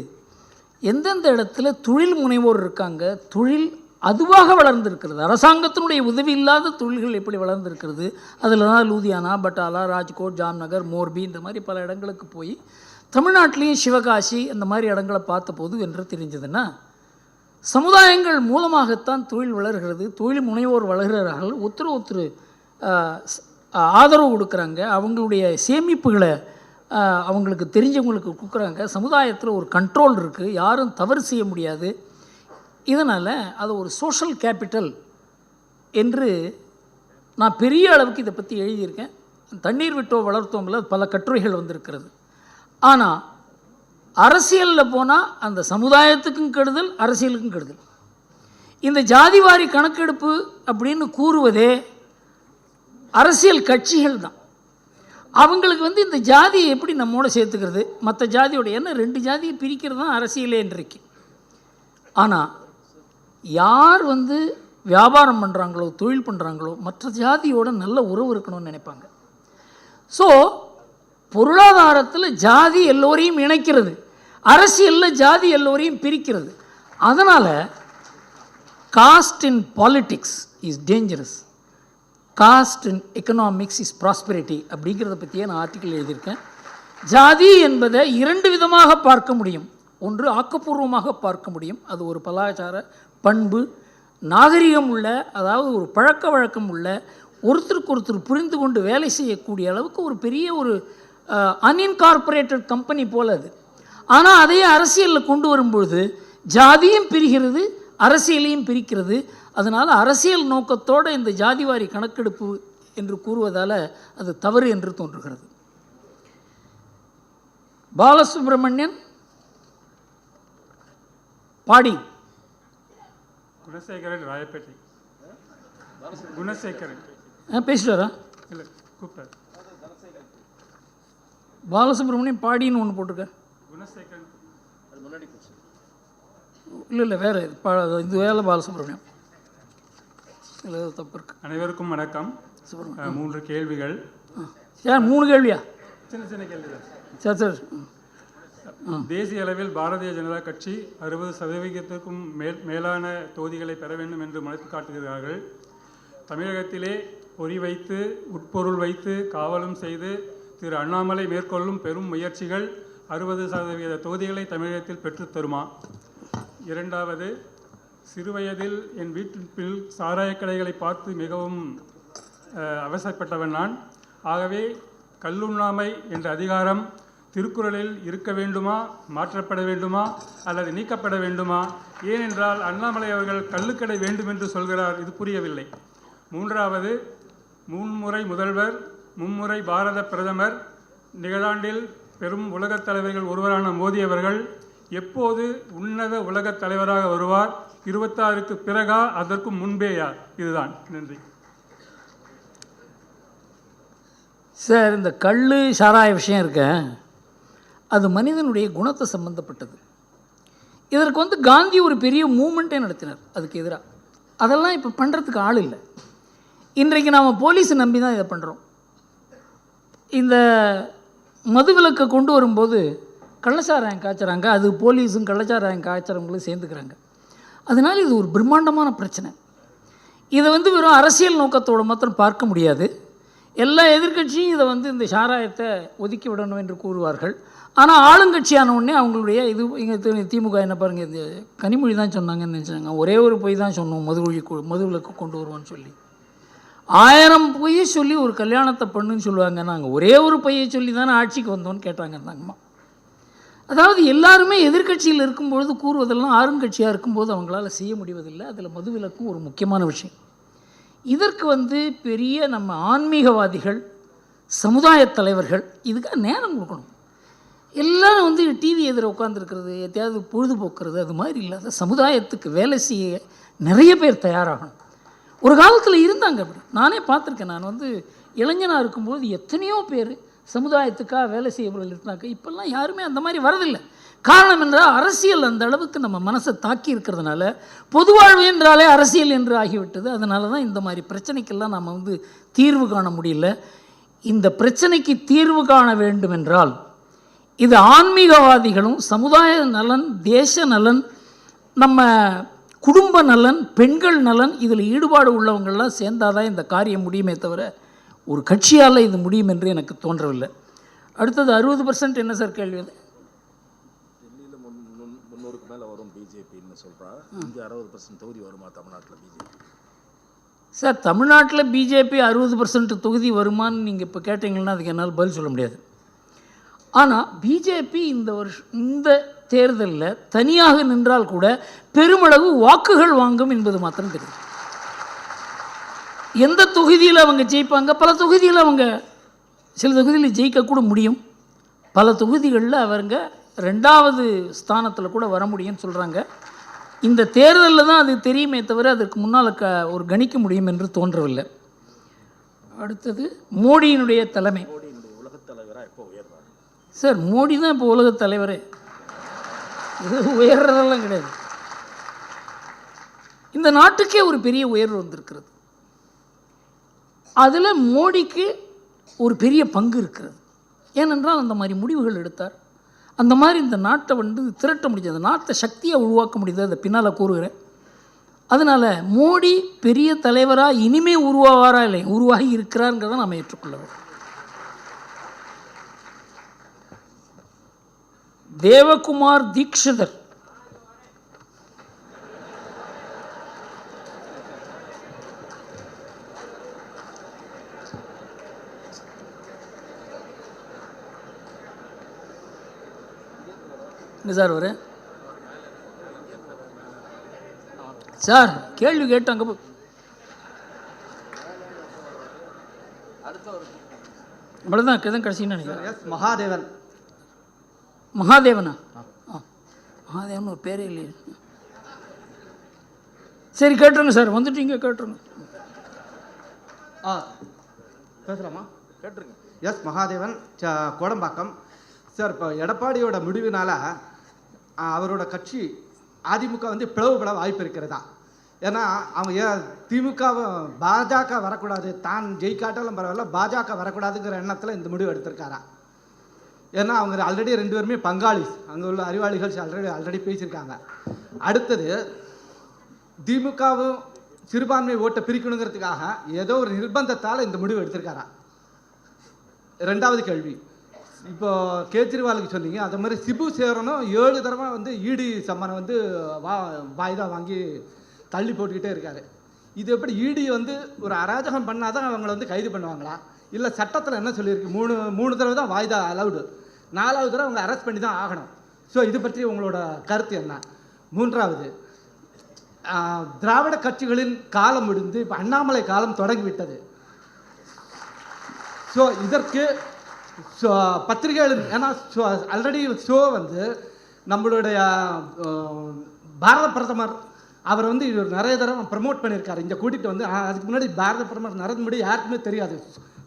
எந்தெந்த இடத்துல தொழில் முனைவோர் இருக்காங்க, தொழில் அதுவாக வளர்ந்திருக்கிறது, அரசாங்கத்தினுடைய உதவி இல்லாத தொழில்கள் எப்படி வளர்ந்திருக்கிறது, அதில் தான் லூதியானா, பட்டாலா, ராஜ்கோட், ஜாம்நகர், மோர்பி இந்த மாதிரி பல இடங்களுக்கு போய் தமிழ்நாட்டிலையும் சிவகாசி அந்த மாதிரி இடங்களை பார்த்தபோது என்று தெரிஞ்சதுன்னா, சமுதாயங்கள் மூலமாகத்தான் தொழில் வளர்கிறது, தொழில் முனைவோர் வளர்கிறார்கள், ஒருத்தர் ஆதரவு கொடுக்குறாங்க, அவங்களுடைய சேமிப்புகளை அவங்களுக்கு தெரிஞ்சவங்களுக்கு கொடுக்குறாங்க, சமுதாயத்தில் ஒரு கண்ட்ரோல் இருக்குது, யாரும் தவறு செய்ய முடியாது. இதனால் அது ஒரு சோஷியல் கேபிட்டல் என்று நான் பெரிய அளவுக்கு இதை பற்றி எழுதியிருக்கேன். தண்ணீர் விட்டோ வளர்த்தோம்ல பல கட்டுரைகள் வந்திருக்கிறது. ஆனால் அரசியலில் போனால் அந்த சமுதாயத்துக்கும் கெடுதல், அரசியலுக்கும் கெடுதல். இந்த ஜாதிவாரி கணக்கெடுப்பு அப்படின்னு கூறுவதே அரசியல் கட்சிகள் தான். அவங்களுக்கு இந்த ஜாதியை எப்படி நம்மோட சேர்த்துக்கிறது, மற்ற ஜாதியோட, ஏன்னா 2 ஜாதியை பிரிக்கிறது தான் அரசியலே இன்றைக்கு. ஆனால் யார் வியாபாரம் பண்ணுறாங்களோ, தொழில் பண்ணுறாங்களோ, மற்ற ஜாதியோட நல்ல உறவு இருக்கணும்னு நினைப்பாங்க. ஸோ பொருளாதாரத்தில் ஜாதி எல்லோரையும் இணைக்கிறது, அரசியலில் ஜாதி எல்லோரையும் பிரிக்கிறது. அதனால் cost in politics is dangerous, cost in economics is prosperity அப்படிங்கிறத பற்றியே நான் ஆர்டிக்கல் எழுதியிருக்கேன். ஜாதி என்பதை 2 விதமாக பார்க்க முடியும். ஒன்று ஆக்கப்பூர்வமாக பார்க்க முடியும், அது ஒரு கலாச்சார பண்பு, நாகரிகம் உள்ள, அதாவது ஒரு பழக்க வழக்கம் உள்ள, ஒருத்தருக்கு ஒருத்தர் புரிந்து கொண்டு வேலை செய்யக்கூடிய அளவுக்கு ஒரு பெரிய ஒரு அன்இன்கார்பரேட்டட் கம்பெனி போல் அது. ஆனால் அதையே அரசியலில் கொண்டு வரும்பொழுது ஜாதியும் பிரிகிறது, அரசியலையும் பிரிக்கிறது. அதனால் அரசியல் நோக்கத்தோடு இந்த ஜாதிவாரி கணக்கெடுப்பு என்று கூறுவதால் அது தவறு என்று தோன்றுகிறது. பாலசுப்ரமணியன் பாடி. குணசேகரன் ராயப்பேட்டை. குணசேகரன் பேசுகிறாரா? இல்லை, கூப்பிட்டார். பாலசுப்ரமணியன் பாடின்னு ஒன்று போட்டிருக்க. குணசேகரன் இல்லை வேறு இது வேலை பாலசுப்ரமணியம். இல்லை தப்பு இருக்கு. அனைவருக்கும் வணக்கம். 3 கேள்விகள். சார் 3 கேள்வியா? சின்ன கேள்வி தான். சரி சரி. தேசிய அளவில் பாரதிய ஜனதா கட்சி 60% மேலான தொகுதிகளை பெற வேண்டும் என்று மனத்து காட்டுகிறார்கள். தமிழகத்திலே பொறி வைத்து, உட்பொருள் வைத்து, காவலும் செய்து திரு அண்ணாமலை மேற்கொள்ளும் பெரும் முயற்சிகள் 60% தொகுதிகளை தமிழகத்தில் பெற்றுத்தருமா? 2வது, சிறுவயதில் என் வீட்டில் சாராய கடைகளை பார்த்து மிகவும் அவசரப்பட்டவன் நான். ஆகவே கல்லுண்ணாமை என்ற அதிகாரம் திருக்குறளில் இருக்க வேண்டுமா, மாற்றப்பட வேண்டுமா, அல்லது நீக்கப்பட வேண்டுமா? ஏனென்றால் அண்ணாமலை அவர்கள் கள்ளுக்கடை வேண்டும் என்று சொல்கிறார், இது புரியவில்லை. 3வது, 3 முறை முதல்வர், 3 முறை பாரத பிரதமர், நிகழாண்டில் பெரும் உலகத் தலைவர்கள் ஒருவரான மோடி அவர்கள் எப்போது உன்னத உலகத் தலைவராக வருவார்? 26க்கு பிறகா, அதற்கு முன்பேயா? இதுதான். நன்றி சார். இந்த கல் சாராய விஷயம் இருக்க, அது மனிதனுடைய குணத்தை சம்பந்தப்பட்டது. இதற்கு காந்தி ஒரு பெரிய மூமெண்ட்டே நடத்தினார் அதுக்கு எதிராக. அதெல்லாம் இப்போ பண்ணுறதுக்கு ஆள் இல்லை. இன்றைக்கு நாம் போலீஸை நம்பி தான் இதை பண்ணுறோம். இந்த மதுவிலக்கை கொண்டு வரும்போது கள்ளச்சாராயம் காய்ச்சறாங்க, அது போலீஸும் கள்ளச்சாராயம் காய்ச்சறவங்களும் சேர்ந்துக்கிறாங்க. அதனால் இது ஒரு பிரம்மாண்டமான பிரச்சனை. இதை வெறும் அரசியல் நோக்கத்தோடு மாத்திரம் பார்க்க முடியாது. எல்லா எதிர்க்கட்சியும் இதை இந்த சாராயத்தை ஒதுக்கி விடணும் என்று கூறுவார்கள். ஆனால் ஆளுங்கட்சியான உடனே அவங்களுடைய இது இங்கே திமுக என்ன பாருங்கள், இந்த கனிமொழி தான் சொன்னாங்கன்னு நினச்சாங்க. ஒரே ஒரு பொய் தான் சொன்னோம், மதுவிலக்கு கொண்டு வருவோன்னு சொல்லி. 1000 பொய்யை சொல்லி ஒரு கல்யாணத்தை பண்ணுன்னு சொல்லுவாங்க. நாங்கள் ஒரே ஒரு பொய்யை சொல்லி தானே ஆட்சிக்கு வந்தோன்னு கேட்டாங்கன்னாங்கம்மா. அதாவது எல்லாருமே எதிர்க்கட்சியில் இருக்கும்பொழுது கூறுவதெல்லாம் ஆளுங்கட்சியாக இருக்கும்போது அவங்களால செய்ய முடிவதில்லை. அதில் மதுவிலக்கும் ஒரு முக்கியமான விஷயம். இதற்கு பெரிய நம்ம ஆன்மீகவாதிகள், சமுதாய தலைவர்கள் இதுக்காக நேரம் கொடுக்கணும். எல்லோரும் டிவி எதிர உட்காந்துருக்கிறது, எத்தையாவது பொழுதுபோக்குறது, அது மாதிரி இல்லாத சமுதாயத்துக்கு வேலை செய்ய நிறைய பேர் தயாராகணும். ஒரு காலத்தில் இருந்தாங்க அப்படி, நானே பார்த்துருக்கேன். நான் இளைஞனாக இருக்கும்போது எத்தனையோ பேர் சமுதாயத்துக்காக வேலை செய்யப்பட இருந்தாங்க. இப்போல்லாம் யாருமே அந்த மாதிரி வரதில்லை. காரணம் என்றால் அரசியல் அந்த அளவுக்கு நம்ம மனசை தாக்கி இருக்கிறதுனால, பொதுவாழ்வு என்றாலே அரசியல் என்று ஆகிவிட்டது. அதனால தான் இந்த மாதிரி பிரச்சனைக்கெல்லாம் நம்ம தீர்வு காண முடியல. இந்த பிரச்சனைக்கு தீர்வு காண வேண்டும் என்றால் இது ஆன்மீகவாதிகளும், சமுதாய நலன், தேச நலன், நம்ம குடும்ப நலன், பெண்கள் நலன், இதில் ஈடுபாடு உள்ளவங்கள்லாம் சேர்ந்தாதான் இந்த காரியம் முடியுமே தவிர ஒரு கட்சியால் இது முடியும் என்று எனக்கு தோன்றவில்லை. அடுத்தது 60% என்ன சார் கேள்வி? டெல்லியில் 300க்கு மேலே வரும் பிஜேபின்னு சொல்கிறா. இங்கே 60% தொகுதி வருமா தமிழ்நாட்டில் பிஜேபி? சார், தமிழ்நாட்டில் பிஜேபி 60% தொகுதி வருமானு நீங்கள் இப்போ கேட்டிங்கன்னா அதுக்கு என்னால் பதில் சொல்ல முடியாது. ஆனால் பிஜேபி இந்த தேர்தலில் தனியாக நின்றால் கூட பெருமளவு வாக்குகள் வாங்கும் என்பது மாத்திரம் தெரியும். எந்த தொகுதியில் அவங்க ஜெயிப்பாங்க? பல தொகுதியில் அவங்க சில தொகுதியில் ஜெயிக்கக்கூட முடியும். பல தொகுதிகளில் அவங்க 2வது ஸ்தானத்தில் கூட வர முடியும்னு சொல்கிறாங்க. இந்த தேர்தலில் தான் அது தெரியுமே தவிர அதற்கு முன்னால் ஒரு கணிக்க முடியும் என்று தோன்றவில்லை. அடுத்தது மோடியினுடைய தலைமை. உலகத் தலைவராக எப்போ உயர்வார்? சார், மோடி தான் இப்போ உலகத் தலைவரே. இது உயர்றதெல்லாம் கிடையாது. இந்த நாட்டுக்கே ஒரு பெரிய உயர்வு வந்திருக்கிறது. அதில் மோடிக்கு ஒரு பெரிய பங்கு இருக்கிறது. ஏனென்றால் அந்த மாதிரி முடிவுகள் எடுத்தார். அந்த மாதிரி இந்த நாட்டை திரட்ட முடிஞ்சது, அந்த நாட்டை சக்தியாக உருவாக்க முடியுது. அதை பின்னால் கூறுகிறேன். அதனால் மோடி பெரிய தலைவராக இனிமே உருவாவாரா இல்லை, உருவாகி இருக்கிறாருங்கிறத நாம் ஏற்றுக்கொள்ள வேண்டும். தேவகுமார் தீக்ஷிதர் இங்கே சார் வர சார் கேள்வி கேட்டு அங்கே போய் இவ்வளோதான் எதுவும் கடைசின்னு நினைக்கிறேன். எஸ் மகாதேவன். மகாதேவனா? மகாதேவன் ஒரு பேரே இல்லையே. சரி கேட்டுருங்க சார், வந்துட்டீங்க கேட்டுருங்க. பேசுகிறாமா? கேட்டுருங்க. எஸ் மகாதேவன், கோடம்பாக்கம். சார், இப்போ எடப்பாடியோட முடிவினால் அவரோட கட்சி அதிமுக பிளவுபட வாய்ப்பு இருக்கிறதா? ஏன்னா அவங்க திமுக பாஜக வரக்கூடாது, தான் ஜெயிக்காட்டாலும் பரவாயில்ல, பாஜக வரக்கூடாதுங்கிற எண்ணத்தில் இந்த முடிவு எடுத்திருக்காரா? ஏன்னா அவங்க ஆல்ரெடி 2 பேருமே பங்காளி, அங்கே உள்ள அறிவாளிகள் ஆல்ரெடி பேசியிருக்காங்க. அடுத்தது திமுகவும் சிறுபான்மை ஓட்டை பிரிக்கணுங்கிறதுக்காக ஏதோ ஒரு நிர்பந்தத்தால் இந்த முடிவு எடுத்திருக்காரா? 2வது கேள்வி, இப்போ கேஜ்ரிவாலுக்கு சொன்னீங்க, அதே மாதிரி சிபு சேரனும் 7 தடவை இடி சம்மனை வாய்தா வாங்கி தள்ளி போட்டுக்கிட்டே இருக்காரு. இது எப்படி இடி ஒரு அராஜகம் பண்ணாதான் அவங்கள கைது பண்ணுவாங்களா? இல்லை சட்டத்தில் என்ன சொல்லியிருக்கு? 3 தடவை தான் வாய்தா அலவுடு, 4வது தடவை அவங்க அரெஸ்ட் பண்ணி தான் ஆகணும். ஸோ இது பற்றி உங்களோட கருத்து என்ன? 3வது, திராவிட கட்சிகளின் காலம் முடிந்து இப்போ அண்ணாமலை காலம் தொடங்கிவிட்டது. ஸோ இதற்கு பத்திரிகைகள், ஏன்னா ஆல்ரெடி ஷோ நம்மளுடைய பாரத பிரதமர் அவர் நிறைய தடவை ப்ரமோட் பண்ணியிருக்காரு. இங்கே கூட்டிகிட்டு அதுக்கு முன்னாடி பாரத பிரதமர் நரேந்திர மோடி யாருக்குமே தெரியாது,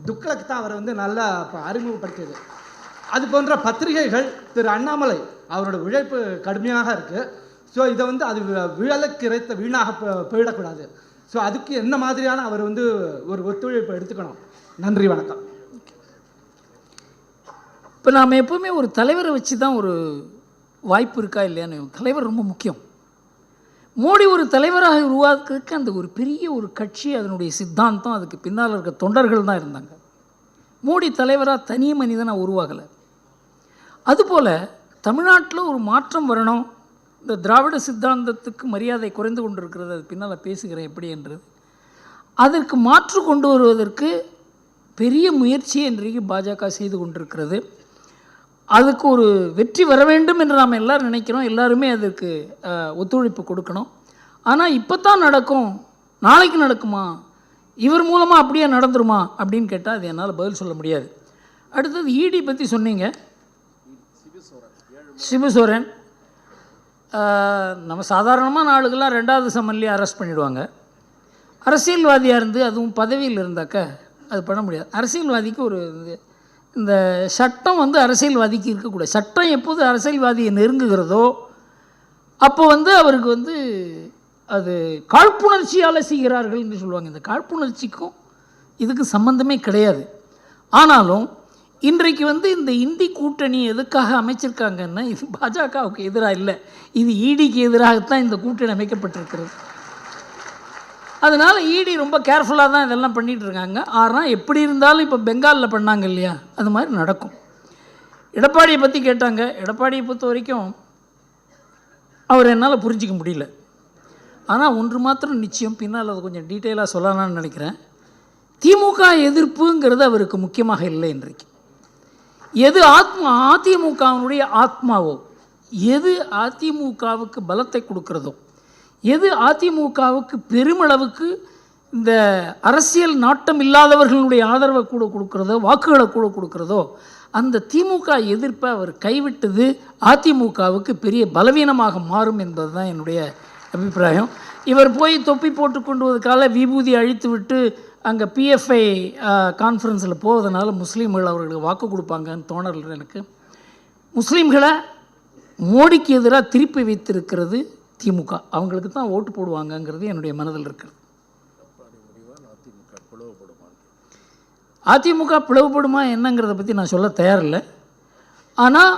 துக்ளக் தான் அவர் நல்லா அறிமுகப்படுத்தியது. அது போன்ற பத்திரிகைகள் திரு அண்ணாமலை அவரோட உழைப்பு கடுமையாக இருக்குது. ஸோ இதை அது விழலுக்கு இறைத்த வீணாக போயிடக்கூடாது. ஸோ அதுக்கு என்ன மாதிரியான அவர் ஒரு ஒத்துழைப்பு எடுத்துக்கணும்? நன்றி, வணக்கம். இப்போ நாம் எப்போவுமே ஒரு தலைவரை வச்சு தான் ஒரு வாய்ப்பு இருக்கா இல்லையான்னு, தலைவர் ரொம்ப முக்கியம். மோடி ஒரு தலைவராக உருவாக்குறதுக்கு அந்த ஒரு பெரிய ஒரு கட்சி, அதனுடைய சித்தாந்தம், அதுக்கு பின்னால் இருக்க தொண்டர்கள் தான் இருந்தாங்க. மோடி தலைவராக தனி மனிதனாக உருவாகலை. அதுபோல் தமிழ்நாட்டில் ஒரு மாற்றம் வரணும், இந்த திராவிட சித்தாந்தத்துக்கு மரியாதை குறைந்து கொண்டிருக்கிறது, அது பின்னால் பேசுகிறேன் எப்படி என்றது. அதற்கு மாற்று கொண்டு வருவதற்கு பெரிய முயற்சியை இன்றைக்கு பாஜக செய்து கொண்டிருக்கிறது. அதுக்கு ஒரு வெற்றி வர வேண்டும் என்று நாம் எல்லோரும் நினைக்கிறோம், எல்லாருமே அதற்கு ஒத்துழைப்பு கொடுக்கணும். ஆனால் இப்போ தான் நடக்கும், நாளைக்கு நடக்குமா, இவர் மூலமாக அப்படியே நடந்துருமா அப்படின்னு கேட்டால் அது என்னால் பதில் சொல்ல முடியாது. அடுத்தது இடி பற்றி சொன்னீங்க, சிபுசோரன். நம்ம சாதாரணமான ஆளுகள்லாம் 2வது சம்மன்லேயே அரெஸ்ட் பண்ணிவிடுவாங்க. அரசியல்வாதியாக இருந்து அதுவும் பதவியில் இருந்தாக்க அது பண்ண முடியாது. அரசியல்வாதிக்கு ஒரு இந்த சட்டம் வந்து அரசியல்வாதிக்கு இருக்கக்கூடாது. சட்டம் எப்போது அரசியல்வாதியை நெருங்குகிறதோ அப்போ வந்து அவருக்கு வந்து அது காழ்ப்புணர்ச்சியால் செய்கிறார்கள் என்று சொல்லுவாங்க. இந்த காழ்ப்புணர்ச்சிக்கும் இதுக்கு சம்பந்தமே கிடையாது. ஆனாலும் இன்றைக்கு வந்து இந்த இந்தி கூட்டணி எதுக்காக அமைச்சிருக்காங்கன்னா, இது பாஜகவுக்கு எதிராக இல்லை, இது ஈடிக்கு எதிராகத்தான் இந்த கூட்டணி அமைக்கப்பட்டிருக்கிறது. அதனால் ஈடி ரொம்ப கேர்ஃபுல்லாக தான் இதெல்லாம் பண்ணிகிட்டு இருக்காங்க. ஆனால் எப்படி இருந்தாலும் இப்போ பெங்காலில் பண்ணாங்க இல்லையா, அது மாதிரி நடக்கும். எடப்பாடியை பற்றி கேட்டாங்க. எடப்பாடியை பொறுத்த வரைக்கும் அவர் என்னால் புரிஞ்சிக்க முடியல. ஆனால் ஒன்று மாத்திரம் நிச்சயம், பின்னால் அதை கொஞ்சம் டீட்டெயிலாக சொல்லலாம்னு நினைக்கிறேன். திமுக எதிர்ப்புங்கிறது அவருக்கு முக்கியமாக இல்லை. இன்றைக்கு எது அதிமுகவினுடைய ஆத்மாவோ, எது அதிமுகவுக்கு பலத்தை கொடுக்கிறதோ, எது அதிமுகவுக்கு பெருமளவுக்கு இந்த அரசியல் நாட்டம் இல்லாதவர்களுடைய ஆதரவை கூட கொடுக்கிறதோ, வாக்குகளை கூட கொடுக்கிறதோ, அந்த திமுக எதிர்ப்பை அவர் கைவிட்டது அதிமுகவுக்கு பெரிய பலவீனமாக மாறும் என்பது தான் என்னுடைய அபிப்பிராயம். இவர் போய் தொப்பி போட்டு கொண்டு வந்ததுக்கால விபூதி அழித்து விட்டு அங்கே பிஎஃப்ஐ கான்ஃபரன்ஸில் போவதனால முஸ்லீம்கள் அவர்களுக்கு வாக்கு கொடுப்பாங்கன்னு தோணல எனக்கு. முஸ்லீம்களை மோடிக்கு எதிராக திருப்பி வைத்திருக்கிறது திமுக, அவங்களுக்கு தான் ஓட்டு போடுவாங்கங்கிறது என்னுடைய மனதில் இருக்கிறது. அதிமுக பிளவுபடுமா என்னங்கிறத பற்றி நான் சொல்ல தயாரில்லை. ஆனால்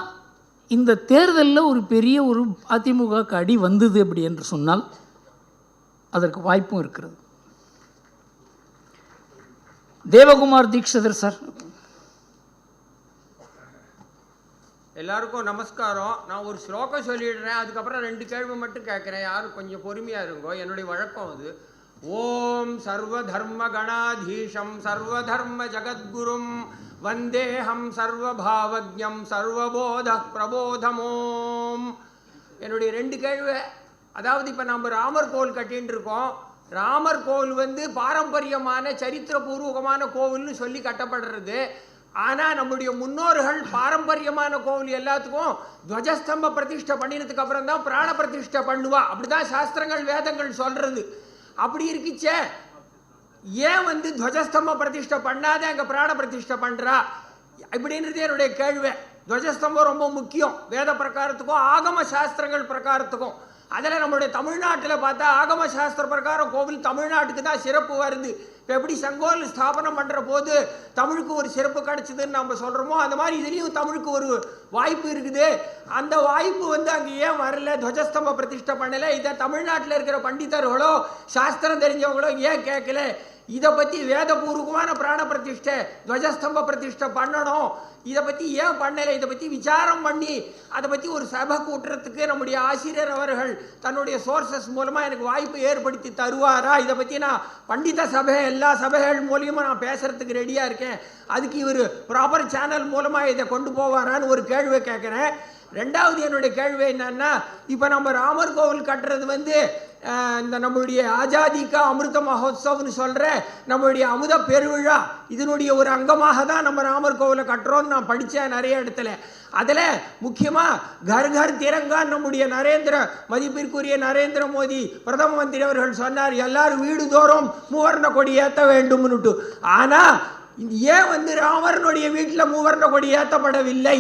இந்த தேர்தலில் ஒரு பெரிய ஒரு அதிமுகவுக்கு அடி வந்தது அப்படி என்று சொன்னால் அதற்கு வாய்ப்பும் இருக்கிறது. தேவகுமார் தீக்ஷிதர் சார். எல்லாருக்கும் நமஸ்காரம். நான் ஒரு ஸ்லோகம் சொல்லிடுறேன், அதுக்கப்புறம் 2 கேள்வி மட்டும் கேட்குறேன். யாரும் கொஞ்சம் பொறுமையாக இருங்கோ, என்னுடைய வழக்கம் அது. ஓம் சர்வ தர்ம கணாதீஷம் சர்வதர்ம ஜகத்குரும் வந்தேஹம் சர்வபாவஜ்ஞம் சர்வபோத பிரபோதமோம். என்னுடைய 2 கேள்வி. அதாவது இப்போ நம்ம ராமர் கோவில் கட்டின்னு இருக்கோம். ராமர் கோவில் வந்து பாரம்பரியமான சரித்திரபூர்வகமான கோவில்னு சொல்லி கட்டப்படுறது. ஆனால் நம்முடைய முன்னோர்கள் பாரம்பரியமான கோவில் எல்லாத்துக்கும் துவஜஸ்தம்ப பிரதிஷ்டை பண்ணினதுக்கு அப்புறம் தான் பிராண பிரதிஷ்டை பண்ணுவா. அப்படிதான் சாஸ்திரங்கள் வேதங்கள் சொல்றது. அப்படி இருக்குச்சே, ஏன் வந்து துவஜஸ்தம்ப பிரதிஷ்டை பண்ணாத அங்கே பிராண பிரதிஷ்டை பண்ணுறா இப்படின்றது என்னுடைய கேள்வி. துவஜஸ்தம்பம் ரொம்ப முக்கியம், வேத பிரகாரத்துக்கும் ஆகம சாஸ்திரங்கள் பிரகாரத்துக்கும். அதில் நம்மளுடைய தமிழ்நாட்டில் பார்த்தா ஆகம சாஸ்திர பிரகாரம் கோவில் தமிழ்நாட்டுக்கு தான் சிறப்பு வருது. இப்போ எப்படி செங்கோல் ஸ்தாபனம் பண்ணுற போது தமிழுக்கு ஒரு சிறப்பு கிடச்சிதுன்னு நம்ம சொல்கிறோமோ, அந்த மாதிரி இதுலேயும் தமிழுக்கு ஒரு வாய்ப்பு இருக்குது. அந்த வாய்ப்பு வந்து அங்கே ஏன் வரல, துவஜஸ்தம்ப பிரதிஷ்டை பண்ணலை? இதை தமிழ்நாட்டில் இருக்கிற பண்டிதர்களோ சாஸ்திரம் தெரிஞ்சவங்களோ ஏன் கேட்கல? இதை பற்றி வேதபூர்வமான பிராண பிரதிஷ்டை துவஜஸ்தம்ப பிரதிஷ்டை பண்ணணும், இதை பற்றி ஏன் பண்ணலை? இதை பற்றி விசாரம் பண்ணி அதை பற்றி ஒரு சபை கூட்டுறதுக்கு நம்முடைய ஆசிரியர் அவர்கள் தன்னுடைய சோர்சஸ் மூலமாக எனக்கு வாய்ப்பு ஏற்படுத்தி தருவாரா? இதை பற்றி நான் பண்டித சபை எல்லா சபைகள் மூலியமாக நான் பேசுகிறதுக்கு ரெடியாக இருக்கேன். அதுக்கு இவர் ப்ராப்பர் சேனல் மூலமாக இதை கொண்டு போவாரான்னு ஒரு கேள்வி கேட்குறேன். 2வது என்னுடைய கேள்வி என்னன்னா, இப்போ நம்ம ராமர் கோவில் கட்டுறது வந்து இந்த நம்மளுடைய ஆஜாதிக்கா அமிர்த மகோத்சவம்னு சொல்கிற நம்மளுடைய அமுத பெருவிழா இதனுடைய ஒரு அங்கமாக தான் நம்ம ராமர் கோவிலை கட்டுறோம்னு நான் படித்தேன் நிறைய இடத்துல. அதில் முக்கியமாக கர் கர் திரங்கா நம்முடைய மதிப்பிற்குரிய நரேந்திர மோடி பிரதம மந்திரி அவர்கள் சொன்னார், எல்லாரும் வீடு தோறும் மூவர்ண கொடி ஏற்ற வேண்டும்னுட்டு. ஆனால் ஏன் வந்து ராமரனுடைய வீட்டில் மூவர்ண கொடி ஏற்றப்படவில்லை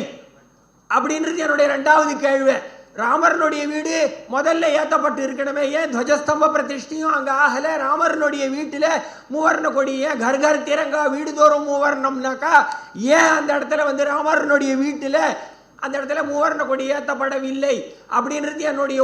அப்படின்றது என்னுடைய 2வது கேள்வி. ராமரனுடைய வீடு முதல்ல ஏற்றப்பட்டு இருக்கணுமே, ஏன் துவஜஸ்தம்ப பிரதிஷ்டையும் அங்கே ஆகலை? ராமரனுடைய வீட்டில் மூவர்ண கொடி ஏன் கர் கர் திரங்கா வீடு தோறும் மூவர்ணம்னாக்கா ஏன் அந்த இடத்துல வந்து ராமரனுடைய வீட்டில் அந்த இடத்துல மூவர்ண கொடி ஏற்றப்படவில்லை அப்படின்றது என்னுடைய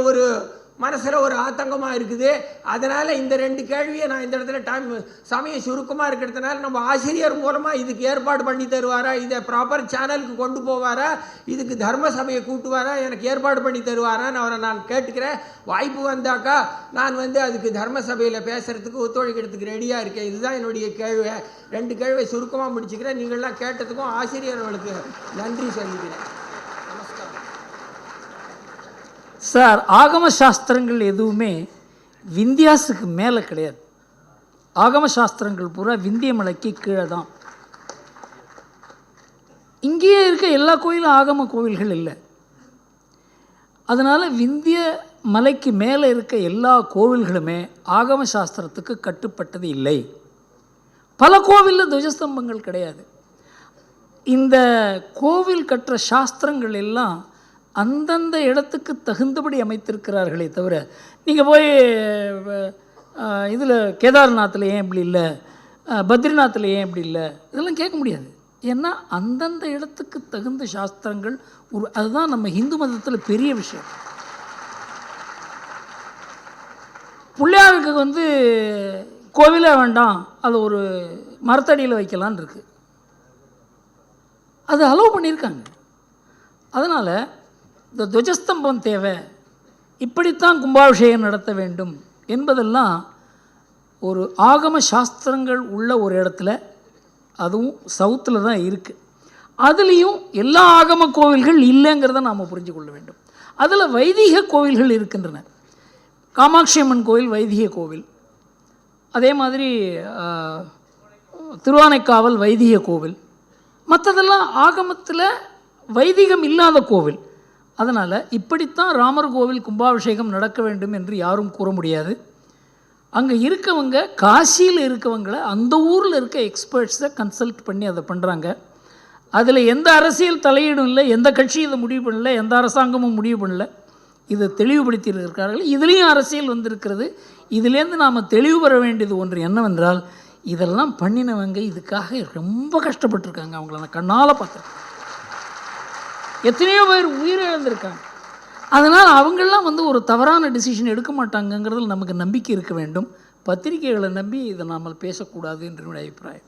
மனசில் ஒரு ஆத்தங்கமாக இருக்குது. அதனால் இந்த 2 கேள்வியை நான் இந்த இடத்துல சமயம் சுருக்கமாக இருக்கிறதுனால நம்ம ஆசிரியர் மூலமாக இதுக்கு ஏற்பாடு பண்ணி தருவாரா, இதை ப்ராப்பர் சேனலுக்கு கொண்டு போவாரா, இதுக்கு தர்ம சபையை கூட்டுவாரா, எனக்கு ஏற்பாடு பண்ணி தருவாரான்னு அவரை நான் கேட்டுக்கிறேன். வாய்ப்பு வந்தாக்கா நான் அதுக்கு தர்ம சபையில் பேசுகிறதுக்கு ஒத்துழைக்கிறதுக்கு ரெடியாக இருக்கேன். இதுதான் என்னுடைய கேள்வி. 2 கேள்வியை சுருக்கமாக முடிச்சுக்கிறேன். நீங்கள்லாம் கேட்டதுக்கும் ஆசிரியர்களுக்கு நன்றி சொல்லிக்கிறேன். சார், ஆகம சாஸ்திரங்கள் எதுவுமே விந்தியாஸுக்கு மேலே கிடையாது. ஆகம சாஸ்திரங்கள் பூரா விந்திய மலைக்கு கீழே தான். இங்கேயே இருக்க எல்லா கோயிலும் ஆகம கோவில்கள் இல்லை. அதனால் விந்திய மலைக்கு மேலே இருக்க எல்லா கோவில்களுமே ஆகம சாஸ்திரத்துக்கு கட்டுப்பட்டது இல்லை. பல கோவிலில் துவஜஸ்தம்பங்கள் கிடையாது. இந்த கோவில் கட்டுற சாஸ்திரங்கள் எல்லாம் அந்தந்த இடத்துக்கு தகுந்தபடி அமைத்திருக்கிறார்களே தவிர, நீங்கள் போய் இதில் கேதார்நாத்தில் ஏன் இப்படி இல்லை, பத்ரிநாத்தில் ஏன் இப்படி இல்லை, இதெல்லாம் கேட்க முடியாது. ஏன்னா அந்தந்த இடத்துக்கு தகுந்த சாஸ்திரங்கள் அதுதான் நம்ம இந்து மதத்தில் பெரிய விஷயம். பிள்ளையாருக்கு கோவிலே வேண்டாம், அது ஒரு மரத்தடியில் வைக்கலான் இருக்கு. அது அலோவ் பண்ணியிருக்காங்க. அதனால் இந்த துவஜஸ்தம்பம் தேவை, இப்படித்தான் கும்பாபிஷேகம் நடத்த வேண்டும் என்பதெல்லாம் ஒரு ஆகம சாஸ்திரங்கள் உள்ள ஒரு இடத்துல, அதுவும் சவுத்தில் தான் இருக்குது. அதுலேயும் எல்லா ஆகம கோவில்கள் இல்லைங்கிறத நாம் புரிஞ்சு கொள்ள வேண்டும். அதில் வைதிக கோவில்கள் இருக்கின்றன. காமாட்சி அம்மன் கோவில் வைதிக கோவில், அதே மாதிரி திருவானைக்காவல் வைதிக கோவில், மற்றதெல்லாம் ஆகமத்தில் வைதிகம் இல்லாத கோவில். அதனால் இப்படித்தான் ராமர் கோவில் கும்பாபிஷேகம் நடக்க வேண்டும் என்று யாரும் கூற முடியாது. அங்கே இருக்கவங்க, காசியில் இருக்கவங்களை அந்த ஊரில் இருக்க எக்ஸ்பர்ட்ஸை கன்சல்ட் பண்ணி அதை பண்ணுறாங்க. அதில் எந்த அரசியல் தலையீடும் இல்லை, எந்த கட்சியும் இதை முடிவு பண்ணல, எந்த அரசாங்கமும் முடிவு பண்ணல. இதை தெளிவுபடுத்தி இருக்கிறார்கள். இதுலேயும் அரசியல் வந்திருக்கிறது. இதிலேருந்து நாம் தெளிவு பெற வேண்டியது ஒன்று என்னவென்றால், இதெல்லாம் பண்ணினவங்க இதுக்காக ரொம்ப கஷ்டப்பட்டுருக்காங்க. அவங்கள நான் கண்ணால் பார்த்துருக்கேன். எத்தனையோ பேர் உயிரிழந்திருக்காங்க. அதனால் அவங்கெல்லாம் ஒரு தவறான டிசிஷன் எடுக்க மாட்டாங்கங்கிறதுல நமக்கு நம்பிக்கை இருக்க வேண்டும். பத்திரிகைகளை நம்பி இதை நாம் பேசக்கூடாது என்று என்னுடைய அபிப்பிராயம்.